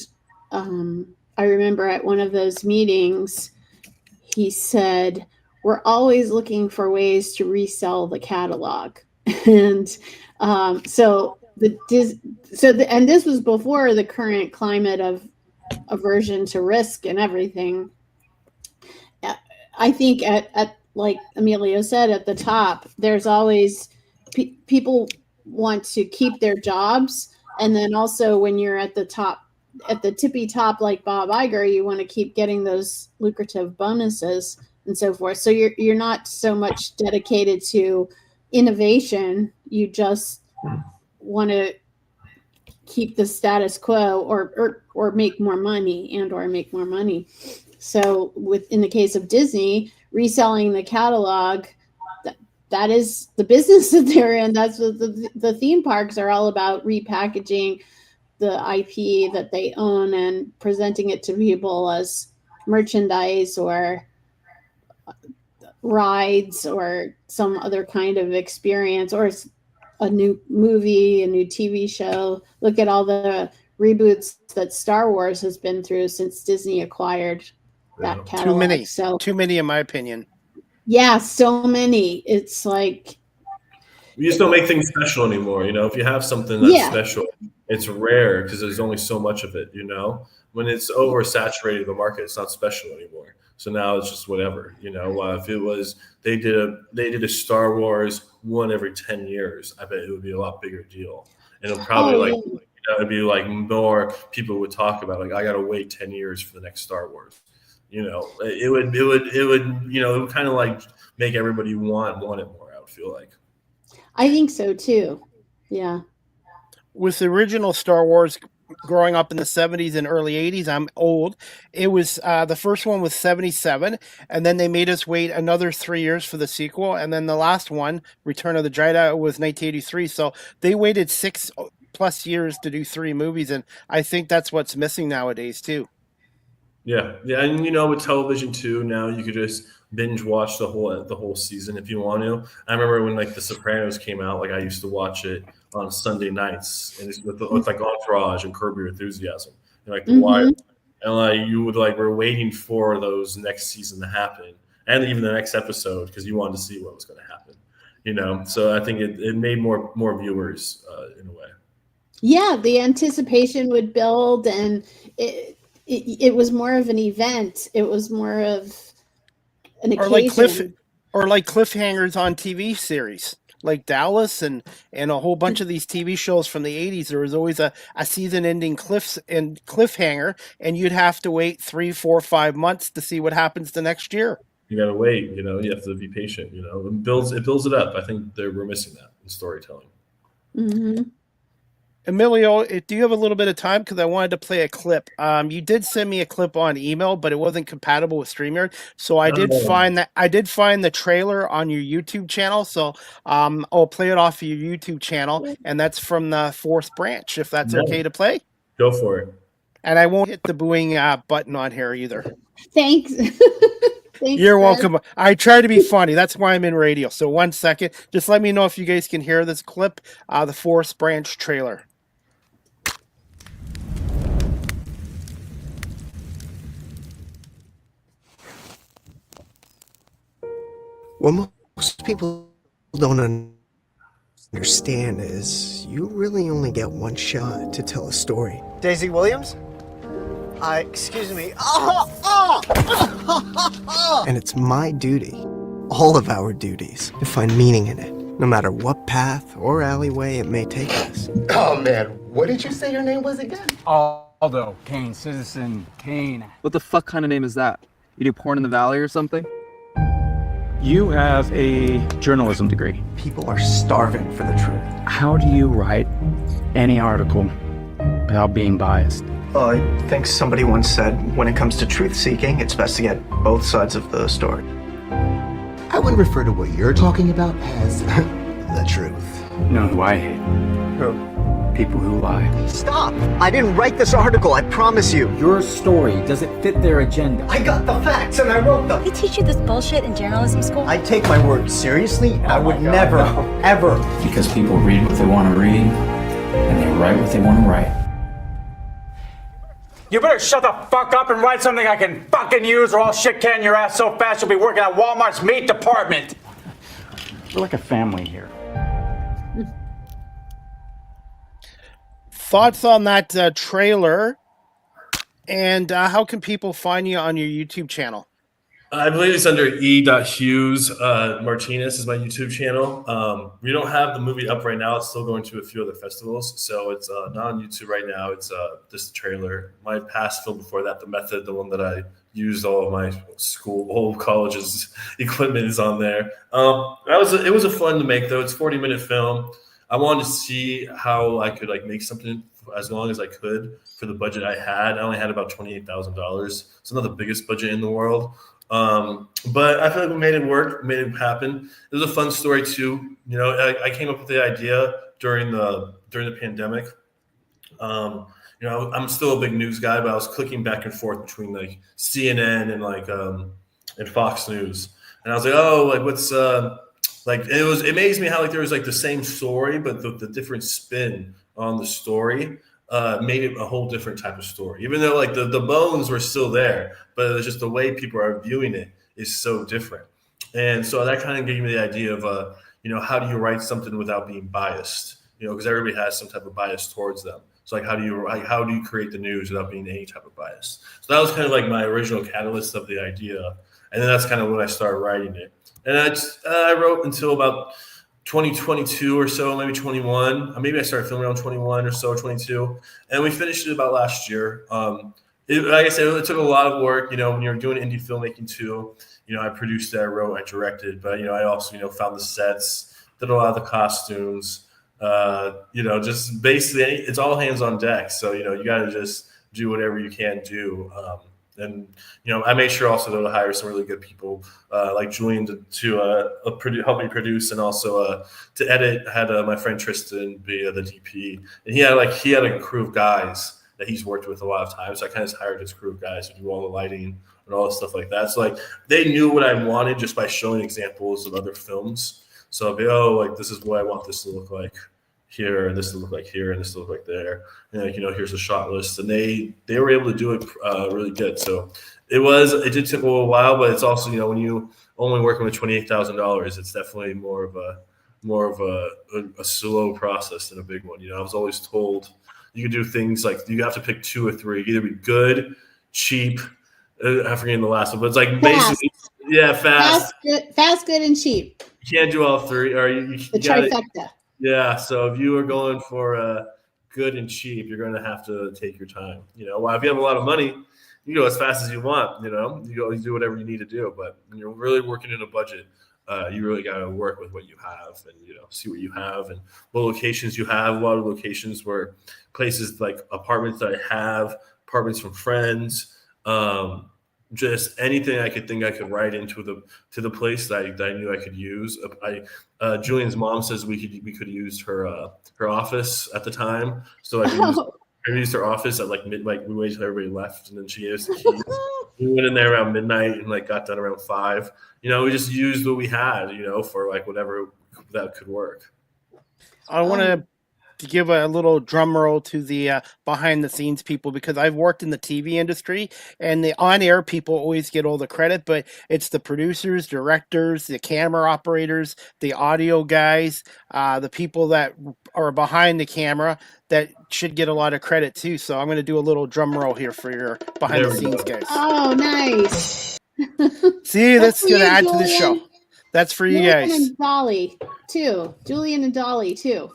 I remember at one of those meetings, he said, we're always looking for ways to resell the catalog. And and this was before the current climate of aversion to risk and everything. I think at like Emilio said, at the top, there's always people want to keep their jobs. And then also when you're at the top, at the tippy top, like Bob Iger, you want to keep getting those lucrative bonuses and so forth. So you're not so much dedicated to innovation. You just want to keep the status quo or make more money or make more money. So in the case of Disney, reselling the catalog, that is the business that they're in. That's what the theme parks are all about, repackaging the IP that they own and presenting it to people as merchandise or rides or some other kind of experience, or a new movie, a new TV show. Look at all the reboots that Star Wars has been through since Disney acquired that catalog. Too many in my opinion. Yeah, so many. It's like we just don't make things special anymore. If you have something that's special, it's rare because there's only so much of it. When it's oversaturated the market, it's not special anymore. So now it's just whatever. If it was they did a Star Wars one every 10 years, I bet it would be a lot bigger deal. And it'll probably it'd be like more people would talk about, like, I got to wait 10 years for the next Star Wars. It would kind of like make everybody want it more. I would feel like. I think so too. Yeah. With the original Star Wars, growing up in the 70s and early 80s, I'm old. It was the first one was 77, and then they made us wait another 3 years for the sequel, and then the last one, Return of the Jedi, was 1983. So they waited 6+ years to do 3 movies, and I think that's what's missing nowadays too. Yeah, and with television too, now you could just binge watch the whole season if you want to. I remember when The Sopranos came out, I used to watch it on Sunday nights, and it's with Entourage and Curb Your Enthusiasm, and The Wire, and you would we're waiting for those next season to happen, and even the next episode, because you wanted to see what was going to happen. So I think it made more viewers in a way. Yeah, the anticipation would build, and it was more of an event. It was more of an occasion. Or cliffhangers on TV series, like Dallas and a whole bunch of these TV shows from the 80s. There was always a season-ending cliffhanger, and you'd have to wait 3, 4, 5 months to see what happens the next year. You got to wait. You have to be patient. It builds it up. I think we're missing that in storytelling. Mm-hmm. Emilio, do you have a little bit of time? Because I wanted to play a clip. You did send me a clip on email, but it wasn't compatible with StreamYard. So I did find the trailer on your YouTube channel. So I'll play it off of your YouTube channel, and that's from the Fourth Branch, if that's okay to play. Go for it. And I won't hit the booing button on here either. Thanks. You're welcome. I try to be funny. That's why I'm in radio. So 1 second. Just let me know if you guys can hear this clip, the Fourth Branch trailer. What most people don't understand is you really only get one shot to tell a story. Daisy Williams? Excuse me. And it's my duty, all of our duties, to find meaning in it, no matter what path or alleyway it may take us. Oh, man. What did you say your name was again? Aldo Kane, Citizen Kane. What the fuck kind of name is that? You do porn in the valley or something? You have a journalism degree. People are starving for the truth. How do you write any article without being biased? I think somebody once said, when it comes to truth-seeking, it's best to get both sides of the story. I would refer to what you're talking about as the truth. You know who I hate? Who? People who lie. Stop! I didn't write this article, I promise you. Your story, does it fit their agenda? I got the facts and I wrote them. They teach you this bullshit in journalism school? I take my words seriously. I would never, ever. Because people read what they want to read, and they write what they want to write. You better shut the fuck up and write something I can fucking use, or I'll shit can your ass so fast you'll be working at Walmart's meat department. We're like a family here. Thoughts on that trailer, and how can people find you on your YouTube channel? I believe it's under E.Hughes Martinez is my YouTube channel. We don't have the movie up right now. It's still going to a few other festivals, so it's not on YouTube right now. It's this trailer. My past film before that, The Method, the one that I used all of my whole college's equipment, is on there. It was a fun to make though. It's a 40-minute film. I wanted to see how I could make something as long as I could for the budget I had. I only had about $28,000. It's not the biggest budget in the world. But I feel like we made it work, made it happen. It was a fun story too. You know, I came up with the idea during the pandemic. You know, I'm still a big news guy, but I was clicking back and forth between like CNN and and Fox News, and I was like, oh, like what's like it amazed me how like there was like the same story, but the different spin on the story made it a whole different type of story. Even though like the bones were still there, but it was just the way people are viewing it is so different. And so that kind of gave me the idea of you know, how do you write something without being biased? You know, because everybody has some type of bias towards them. So like, how do you create the news without being any type of bias? So that was kind of like my original catalyst of the idea, and then that's kind of when I started writing it. And I wrote until about 2022 or so, maybe 21. Maybe I started filming around 21 or so, 22, and we finished it about last year. Like I said, it took a lot of work. You know, when you're doing indie filmmaking too, you know, I produced it, I wrote, I directed, but you know, I also, you know, found the sets, did a lot of the costumes. You know, just basically it's all hands on deck. So, you know, you got to just do whatever you can do. And, you know, I made sure also to hire some really good people like Julian to help me produce, and also to edit. I had my friend Tristan be the DP, and he had a crew of guys that he's worked with a lot of times. So I kind of hired his crew of guys to do all the lighting and all the stuff like that. So like they knew what I wanted just by showing examples of other films. So I'll be, oh, like this is what I want this to look like here, and this to look like here, and this to look like there. And like, you know, here's a shot list, and they were able to do it really good. So it did take a little while, but it's also, you know, when you only working with $28,000, it's definitely more of a slow process than a big one. You know, I was always told you can do things like you have to pick two or three, either be good, cheap. I'm forgetting the last one, but it's like basically, yeah, fast, good, and cheap. You can't do all three, or you The trifecta. Yeah, so if you are going for good and cheap, you're going to have to take your time. You know, well, if you have a lot of money, you go as fast as you want. You know, you do whatever you need to do. But when you're really working in a budget, you really got to work with what you have, and you know, see what you have and what locations you have. A lot of locations were places like apartments that I have, apartments from friends. Just anything I could think I could write into the place that I knew I could use. Julian's mom says we could use her office at the time, so I used her office at like midnight. We waited till everybody left, and then she gave us the keys. We went in there around midnight and like got done around 5. You know, we just used what we had, you know, for like whatever that could work. I want to give a little drum roll to the behind the scenes people, because I've worked in the TV industry, and the on-air people always get all the credit, but it's the producers, directors, the camera operators, the audio guys, the people that are behind the camera that should get a lot of credit too. So I'm going to do a little drum roll here for your behind the scenes guys. Oh, nice. See, that's going to add to the show. That's for you guys. And Dolly too. Julian and Dolly too.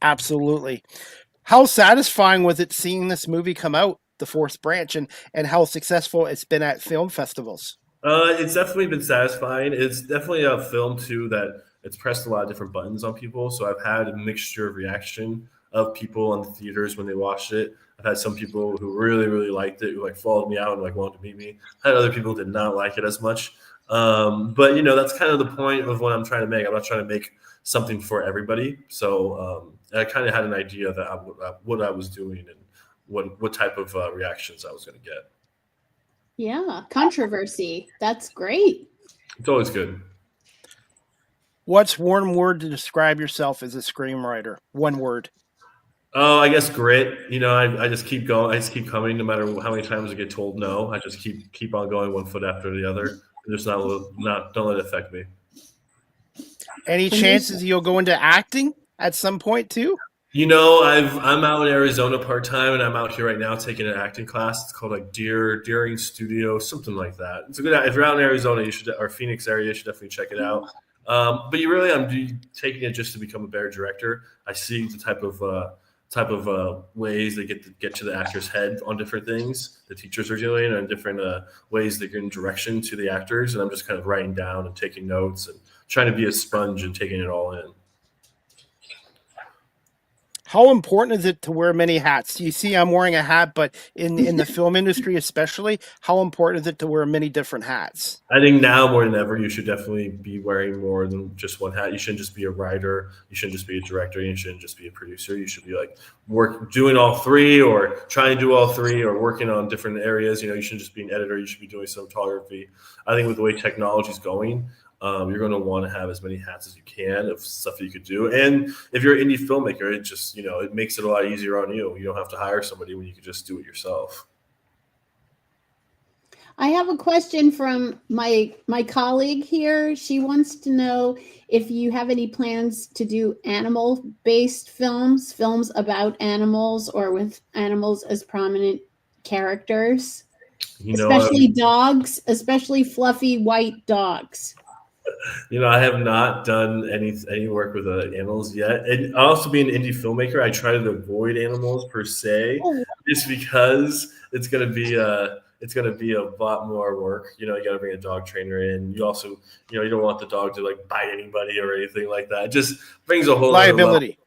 Absolutely. How satisfying was it seeing this movie come out, The Fourth Branch, and how successful it's been at film festivals? It's definitely been satisfying. It's definitely a film too that it's pressed a lot of different buttons on people. So I've had a mixture of reaction of people in the theaters when they watched it. I've had some people who really, really liked it, who like followed me out and like wanted to meet me. I had other people who did not like it as much. But you know, that's kind of the point of what I'm trying to make. I'm not trying to make something for everybody. So I kind of had an idea that what I was doing and what type of reactions I was going to get. Yeah, controversy. That's great. It's always good. What's one word to describe yourself as a screenwriter? One word. Oh, I guess grit. You know, I just keep going. I just keep coming, no matter how many times I get told no. I just keep on going, one foot after the other. Just don't let it affect me. Any chances you'll go into acting at some point too? You know, I'm out in Arizona part-time, and I'm out here right now taking an acting class. It's called like Deering Studio, something like that. It's a good. If you're out in Arizona, you should, or Phoenix area, you should definitely check it out. But I'm taking it just to become a better director. I see the type of ways they get to the actor's head on different things the teachers are doing, and different ways they give direction to the actors. And I'm just kind of writing down and taking notes and trying to be a sponge and taking it all in. How important is it to wear many hats? You see, I'm wearing a hat, but in the film industry especially, how important is it to wear many different hats? I think now more than ever, you should definitely be wearing more than just one hat. You shouldn't just be a writer. You shouldn't just be a director. You shouldn't just be a producer. You should be like doing all three, or trying to do all three, or working on different areas. You shouldn't just be an editor. You should be doing cinematography. I think with the way technology is going, you're going to want to have as many hats as you can of stuff that you could do. And if you're an indie filmmaker, it just, it makes it a lot easier on you. You don't have to hire somebody when you can just do it yourself. I have a question from my colleague here. She wants to know if you have any plans to do animal-based films about animals or with animals as prominent characters, especially dogs, especially fluffy white dogs. I have not done any work with animals yet. And I also being an indie filmmaker, I try to avoid animals per se, just because it's going to be a lot more work. You got to bring a dog trainer in. You also, you don't want the dog to like bite anybody or anything like that. It just brings a whole liability.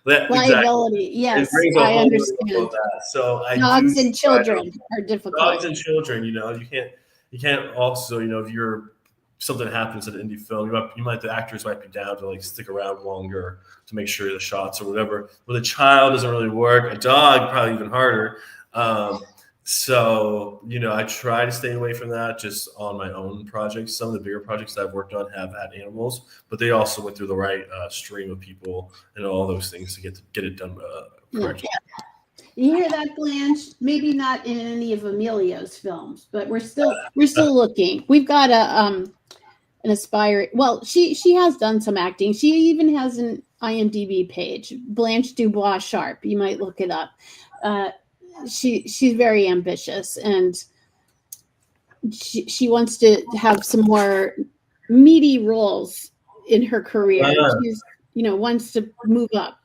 Liability, yes, I understand. So dogs and children are difficult. Dogs and children, you can't also, if something happens at an indie film, the actors might be down to like stick around longer to make sure the shots or whatever. With a child, doesn't really work. A dog, probably even harder. So, I try to stay away from that just on my own projects. Some of the bigger projects that I've worked on have had animals, but they also went through the right stream of people and all those things to get it done correctly. Yeah. You hear that, Blanche? Maybe not in any of Emilio's films, but we're still looking. We've got an aspiring. Well, she has done some acting. She even has an IMDb page, Blanche Dubois Sharp. You might look it up. She's very ambitious, and she wants to have some more meaty roles in her career. She's wants to move up.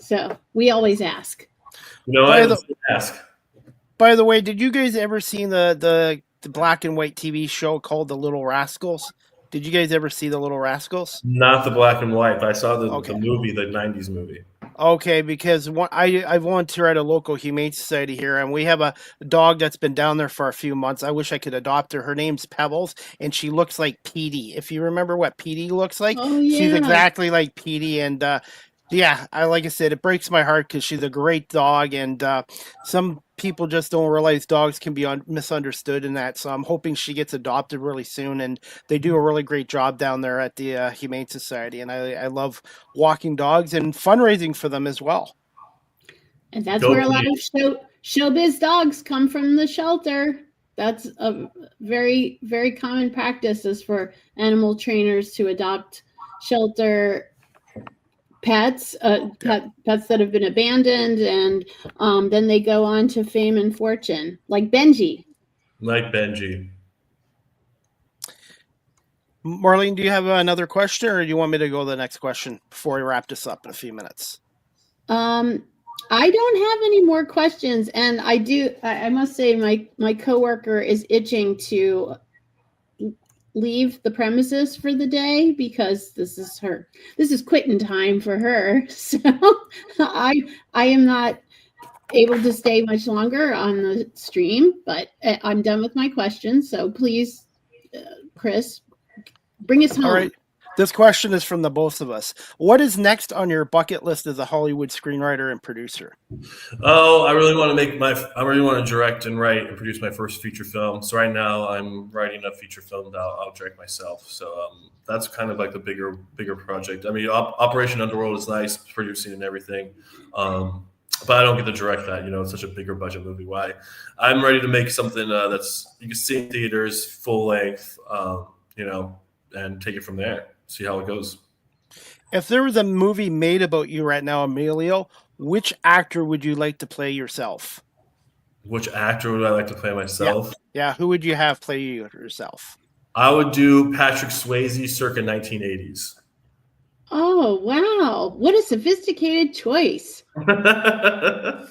So we always ask. By the way, did you guys ever see the black and white TV show called The Little Rascals? Did you guys ever see The Little Rascals? Not the black and white, but I saw the movie, the 90s movie. Okay, because I volunteer at a local humane society here, and we have a dog that's been down there for a few months. I wish I could adopt her. Her name's Pebbles, and she looks like Petey. If you remember what Petey looks like, she's exactly like Petey. And like I said, it breaks my heart because she's a great dog, and some people just don't realize dogs can be misunderstood in that. So I'm hoping she gets adopted really soon, and they do a really great job down there at the Humane Society. And I love walking dogs and fundraising for them as well. And that's where a lot of showbiz dogs come from, the shelter. That's a very, very common practice, is for animal trainers to adopt shelter pets, pets that have been abandoned, and then they go on to fame and fortune, like Benji. Marlene, do you have another question, or do you want me to go to the next question before we wrap this up in a few minutes? I don't have any more questions, and I must say my coworker is itching to leave the premises for the day, because this is quitting time for her. So I am not able to stay much longer on the stream, but I'm done with my questions. So please, Chris, bring us home. All right. This question is from the both of us. What is next on your bucket list as a Hollywood screenwriter and producer? Oh, I really want to direct and write and produce my first feature film. So right now I'm writing a feature film that I'll direct myself. So that's kind of like the bigger project. I mean, Operation Underworld is nice, producing and everything. But I don't get to direct that. It's such a bigger budget movie. Why? I'm ready to make something that's you can see in theaters, full length, and take it from there. See how it goes. If there was a movie made about you right now, Emilio, which actor would you like to play yourself? Which actor would I like to play myself? Yeah. Who would you have play you yourself? I would do Patrick Swayze circa 1980s. Oh, wow. What a sophisticated choice. Yeah,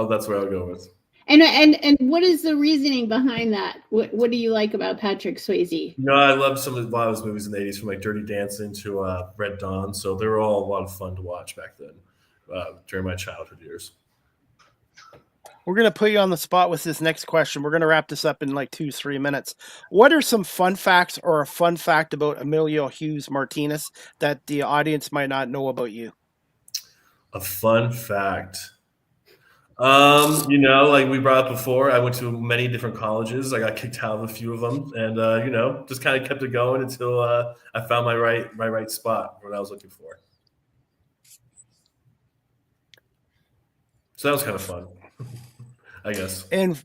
that's where I'll go with. And what is the reasoning behind that? What do you like about Patrick Swayze? I love a lot of his movies in the 80s, from like Dirty Dancing to Red Dawn. So they were all a lot of fun to watch back then. during my childhood years. We're going to put you on the spot with this next question. We're going to wrap this up in like 2-3 minutes. What are some fun facts or a fun fact about Emilio Hughes Martinez that the audience might not know about you? A fun fact. Like we brought up before, I went to many different colleges. I got kicked out of a few of them, and just kind of kept it going until I found my right spot, what I was looking for. So that was kind of fun, I guess. And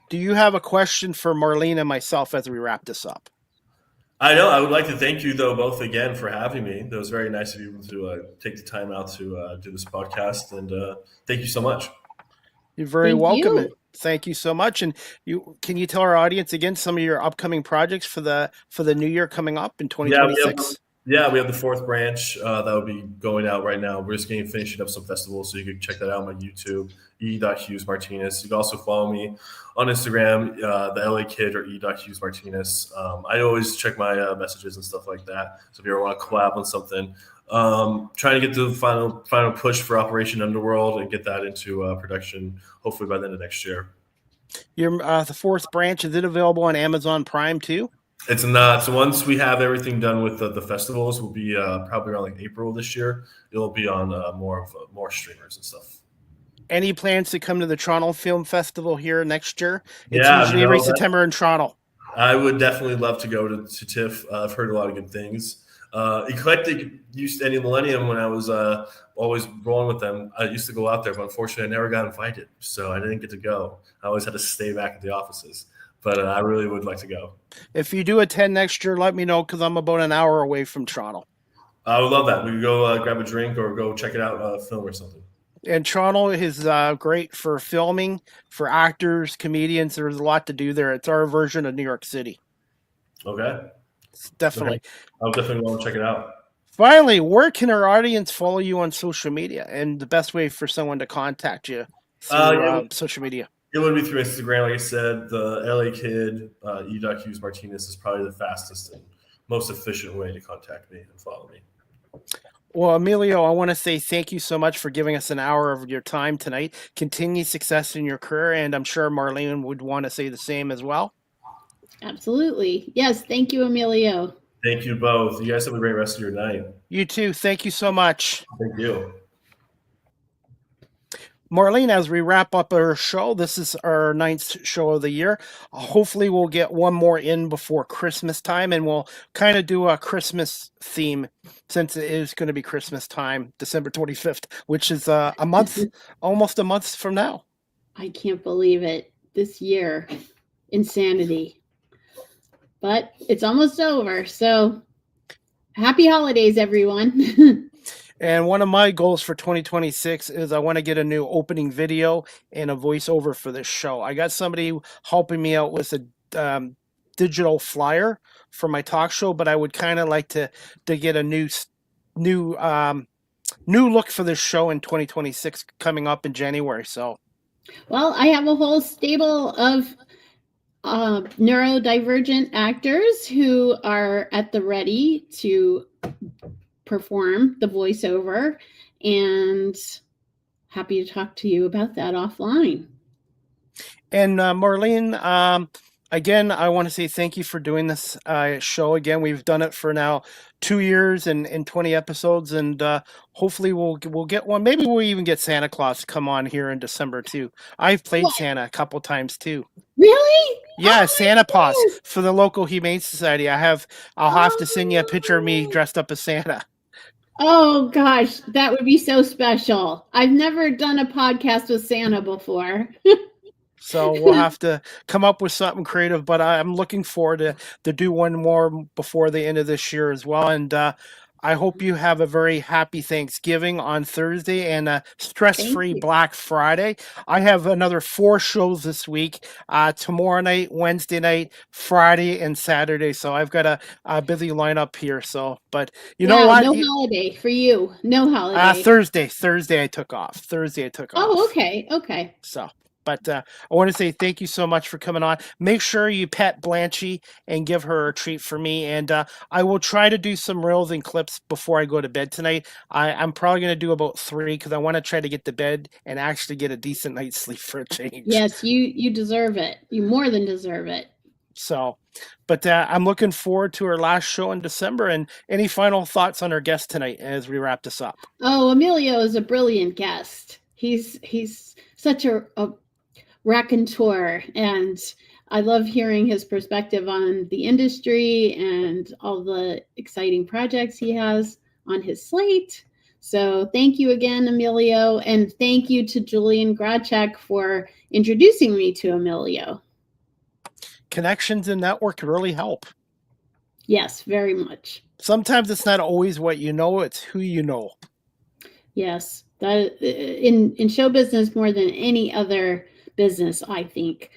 do you have a question for Marlene and myself as we wrap this up? I know. I would like to thank you, though, both again for having me. It was very nice of you to take the time out to do this podcast, and thank you so much. You're very welcome. You. Thank you so much. And can you tell our audience again some of your upcoming projects for the new year coming up in 2026? Yeah, we have the fourth branch that will be going out right now. We're just finishing up some festivals, so you can check that out on my YouTube, E.Hughes Martinez. You can also follow me on Instagram, the LA Kid or E.Hughes Martinez. I always check my messages and stuff like that. So if you ever want to collab on something, trying to get to the final push for Operation Underworld and get that into production, hopefully by the end of next year. Your the fourth branch, is it available on Amazon Prime too? It's not. So once we have everything done with the festivals, will be probably around like April this year. It'll be on more streamers and stuff. Any plans to come to the Toronto Film Festival here next year? It's Yeah, usually every September in Toronto. I would definitely love to go to TIFF. I've heard a lot of good things. Eclectic used any Millennium when I was always rolling with them. I used to go out there, but unfortunately, I never got invited, so I didn't get to go. I always had to stay back at the offices. But I really would like to go. If you do attend next year, let me know because I'm about an hour away from Toronto. I would love that. We could go grab a drink or go check it out, film or something. And Toronto is great for filming, for actors, comedians. There's a lot to do there. It's our version of New York City. Okay. Definitely. Okay. I'll definitely want to check it out. Finally, where can our audience follow you on social media and the best way for someone to contact you through social media? It would be through Instagram. Like I said, the LA Kid, E.Hughes Martinez is probably the fastest and most efficient way to contact me and follow me. Well, Emilio, I want to say thank you so much for giving us an hour of your time tonight. Continued success in your career, and I'm sure Marlene would want to say the same as well. Absolutely. Yes, thank you, Emilio. Thank you both. You guys have a great rest of your night. You too. Thank you so much. Thank you. Marlene, as we wrap up our show, this is our 9th show of the year. Hopefully we'll get one more in before Christmas time, and we'll kind of do a Christmas theme since it is going to be Christmas time, December 25th, which is a month, almost a month from now. I can't believe it. This year. Insanity. But it's almost over, so happy holidays, everyone. And one of my goals for 2026 is I want to get a new opening video and a voiceover for this show. I got somebody helping me out with a digital flyer for my talk show, but I would kind of like to get a new look for this show in 2026 coming up in January. So, well, I have a whole stable of neurodivergent actors who are at the ready to perform the voiceover, and happy to talk to you about that offline. And Marlene, again, I want to say thank you for doing this show again. We've done it for now 2 years and 20 episodes, and hopefully we'll get one. Maybe we'll even get Santa Claus to come on here in December too. I've played Santa a couple times too. Really? Yeah, Santa Paws for the local Humane Society. I'll have to send you a picture of me dressed up as Santa. Oh gosh, that would be so special. I've never done a podcast with Santa before. So we'll have to come up with something creative, but I'm looking forward to do one more before the end of this year as well. And I hope you have a very happy Thanksgiving on Thursday and a stress-free Black Friday. I have another 4 shows this week, tomorrow night, Wednesday night, Friday, and Saturday. So I've got a busy lineup here. So, but you know what? No holiday for you. No holiday. Thursday I took off. Oh, okay. So. But I want to say thank you so much for coming on. Make sure you pet Blanchie and give her a treat for me. And I will try to do some reels and clips before I go to bed tonight. I'm probably going to do about 3 because I want to try to get to bed and actually get a decent night's sleep for a change. Yes, you deserve it. You more than deserve it. So, but I'm looking forward to our last show in December. And any final thoughts on our guest tonight as we wrap this up? Oh, Emilio is a brilliant guest. He's such a raconteur, and I love hearing his perspective on the industry and all the exciting projects he has on his slate. So thank you again, Emilio, and thank you to Julian Gracek for introducing me to Emilio. Connections and network really help. Yes, very much. Sometimes it's not always what you know, it's who you know. Yes, that in show business more than any other business, I think.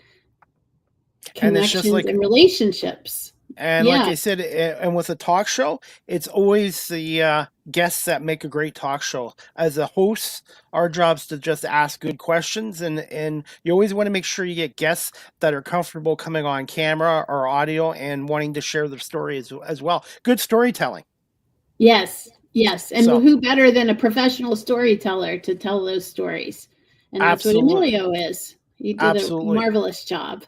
Connections and relationships. And like I said, and with a talk show, it's always the guests that make a great talk show. As a host, our job's to just ask good questions, and you always want to make sure you get guests that are comfortable coming on camera or audio and wanting to share their story as well. Good storytelling. Yes. And who better than a professional storyteller to tell those stories? And that's what Emilio is. He did a marvelous job.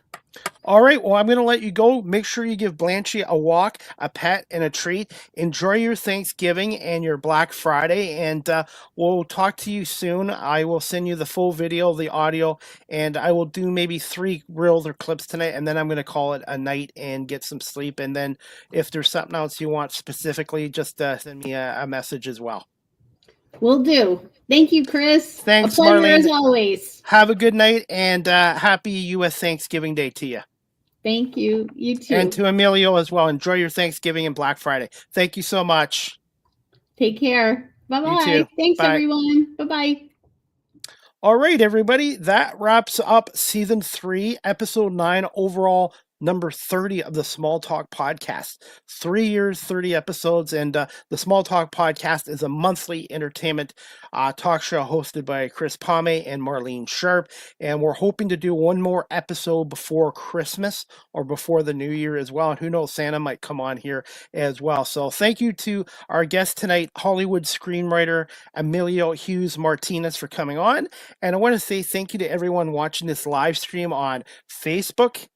All right. Well, I'm going to let you go. Make sure you give Blanchie a walk, a pet, and a treat. Enjoy your Thanksgiving and your Black Friday, and we'll talk to you soon. I will send you the full video, the audio, and I will do maybe 3 reels or clips tonight, and then I'm going to call it a night and get some sleep. And then if there's something else you want specifically, just send me a message as well. Will do. Thank you, Chris. Thanks, a pleasure Marlene. As always. Have a good night, and happy U.S. Thanksgiving Day to you. Thank you. You too. And to Emilio as well. Enjoy your Thanksgiving and Black Friday. Thank you so much. Take care. Bye-bye. Thanks, everyone. Bye-bye. All right, everybody. That wraps up Season 3, Episode 9, overall number 30 of the Small Talk Podcast. 3 years, 30 episodes, and the Small Talk Podcast is a monthly entertainment talk show hosted by Chris Pomay and Marlene Sharp, and we're hoping to do one more episode before Christmas or before the New Year as well, and who knows, Santa might come on here as well. So thank you to our guest tonight, Hollywood screenwriter Emilio Hughes Martinez, for coming on, and I want to say thank you to everyone watching this live stream on Facebook,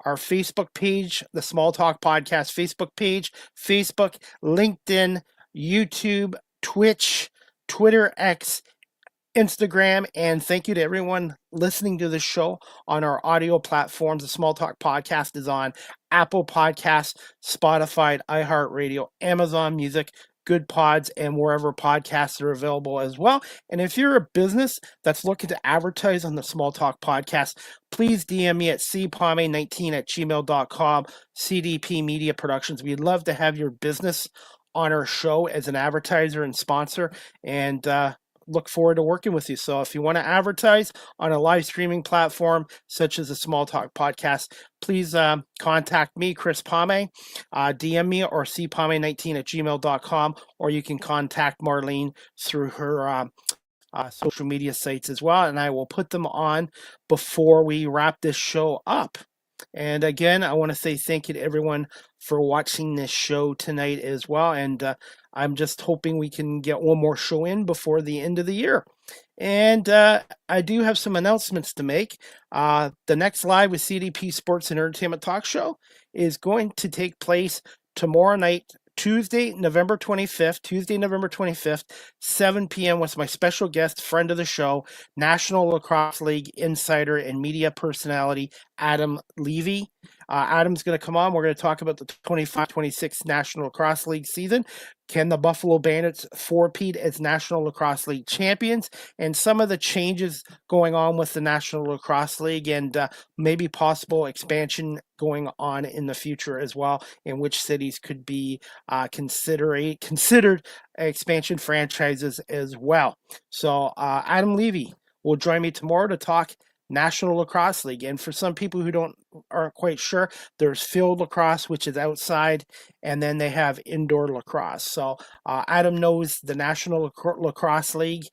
our Facebook page, the Small Talk Podcast Facebook page, Facebook, LinkedIn, YouTube, Twitch, Twitter, X, Instagram, and thank you to everyone listening to this show on our audio platforms. The Small Talk Podcast is on Apple Podcasts, Spotify, iHeartRadio, Amazon Music, Good Pods, and wherever podcasts are available as well. And if you're a business that's looking to advertise on the Small Talk Podcast, please DM me at cpomay19@gmail.com, CDP Media Productions. We'd love to have your business on our show as an advertiser and sponsor, and look forward to working with you. So if you want to advertise on a live streaming platform such as the Small Talk Podcast, please contact me, Chris Pomay, DM me or cpomay19@gmail.com, or you can contact Marlene through her social media sites as well, and I will put them on before we wrap this show up. And again, I want to say thank you to everyone for watching this show tonight as well. And I'm just hoping we can get one more show in before the end of the year. And I do have some announcements to make. The next live with CDP Sports and Entertainment Talk Show is going to take place tomorrow night, Tuesday, November 25th, 7 p.m. with my special guest, friend of the show, National Lacrosse League insider and media personality, Adam Levy. Adam's going to come on. We're going to talk about the 25-26 National Lacrosse League season. Can the Buffalo Bandits four-peat as National Lacrosse League champions, and some of the changes going on with the National Lacrosse League, and maybe possible expansion going on in the future as well, in which cities could be considered expansion franchises as well. So Adam Levy will join me tomorrow to talk National Lacrosse League. And for some people who aren't quite sure, there's field lacrosse, which is outside, and then they have indoor lacrosse. So Adam knows the National Lacrosse League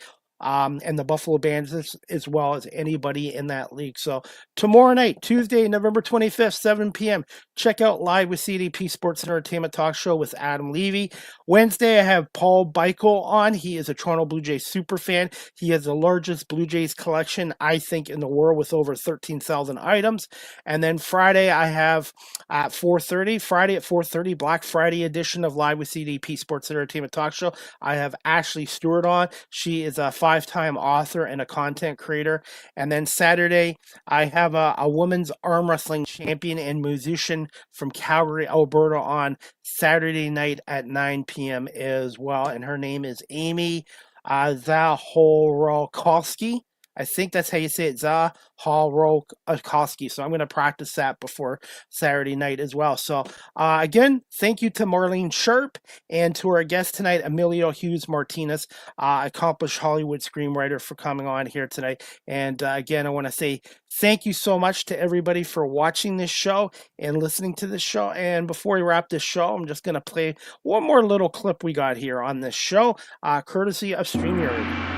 and the Buffalo Bandits, as well as anybody in that league. So tomorrow night, Tuesday, November 25th, 7 p.m., check out Live with CDP Sports and Entertainment Talk Show with Adam Levy. Wednesday, I have Paul Beichel on. He is a Toronto Blue Jays super fan. He has the largest Blue Jays collection, I think, in the world, with over 13,000 items. And then Friday, I have at 4:30, Black Friday edition of Live with CDP Sports and Entertainment Talk Show. I have Ashley Stewart on. She is a 5-time author and a content creator. And then Saturday, I have a women's arm wrestling champion and musician from Calgary, Alberta on Saturday night at 9 p.m. as well. And her name is Amy Zahorokowski. I think that's how you say it, Zahorokowski. So I'm going to practice that before Saturday night as well. So again, thank you to Marlene Sharp and to our guest tonight, Emilio Hughes Martinez, accomplished Hollywood screenwriter, for coming on here tonight. And again, I want to say thank you so much to everybody for watching this show and listening to this show. And before we wrap this show, I'm just going to play one more little clip we got here on this show, courtesy of StreamYard.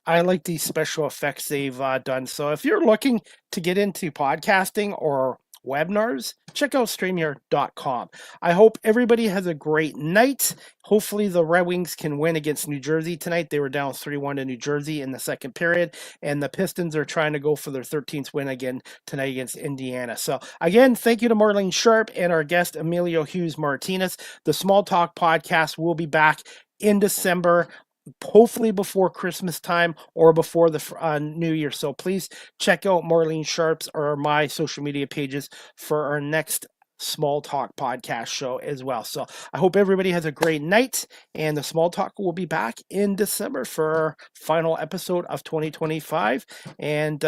I like these special effects they've done. So if you're looking to get into podcasting or webinars, check out StreamYard.com. I hope everybody has a great night. Hopefully the Red Wings can win against New Jersey tonight. They were down 3-1 to New Jersey in the second period, and the Pistons are trying to go for their 13th win again tonight against Indiana. So again, thank you to Marlene Sharp and our guest Emilio Hughes Martinez. The Small Talk podcast will be back in December, hopefully before Christmas time or before the New Year. So please check out Marlene Sharp's or my social media pages for our next Small Talk podcast show as well. So I hope everybody has a great night, and the Small Talk will be back in December for our final episode of 2025, and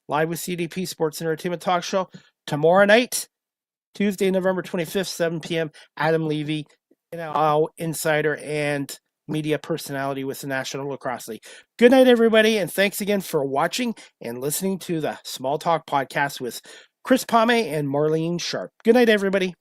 Live with CDP Sports and Entertainment Talk Show tomorrow night, Tuesday, November 25th, 7 p.m. Adam Levy, insider and media personality with the National Lacrosse League. Good night, everybody, and thanks again for watching and listening to the Small Talk podcast with Chris Pomay and Marlene Sharp. Good night, everybody.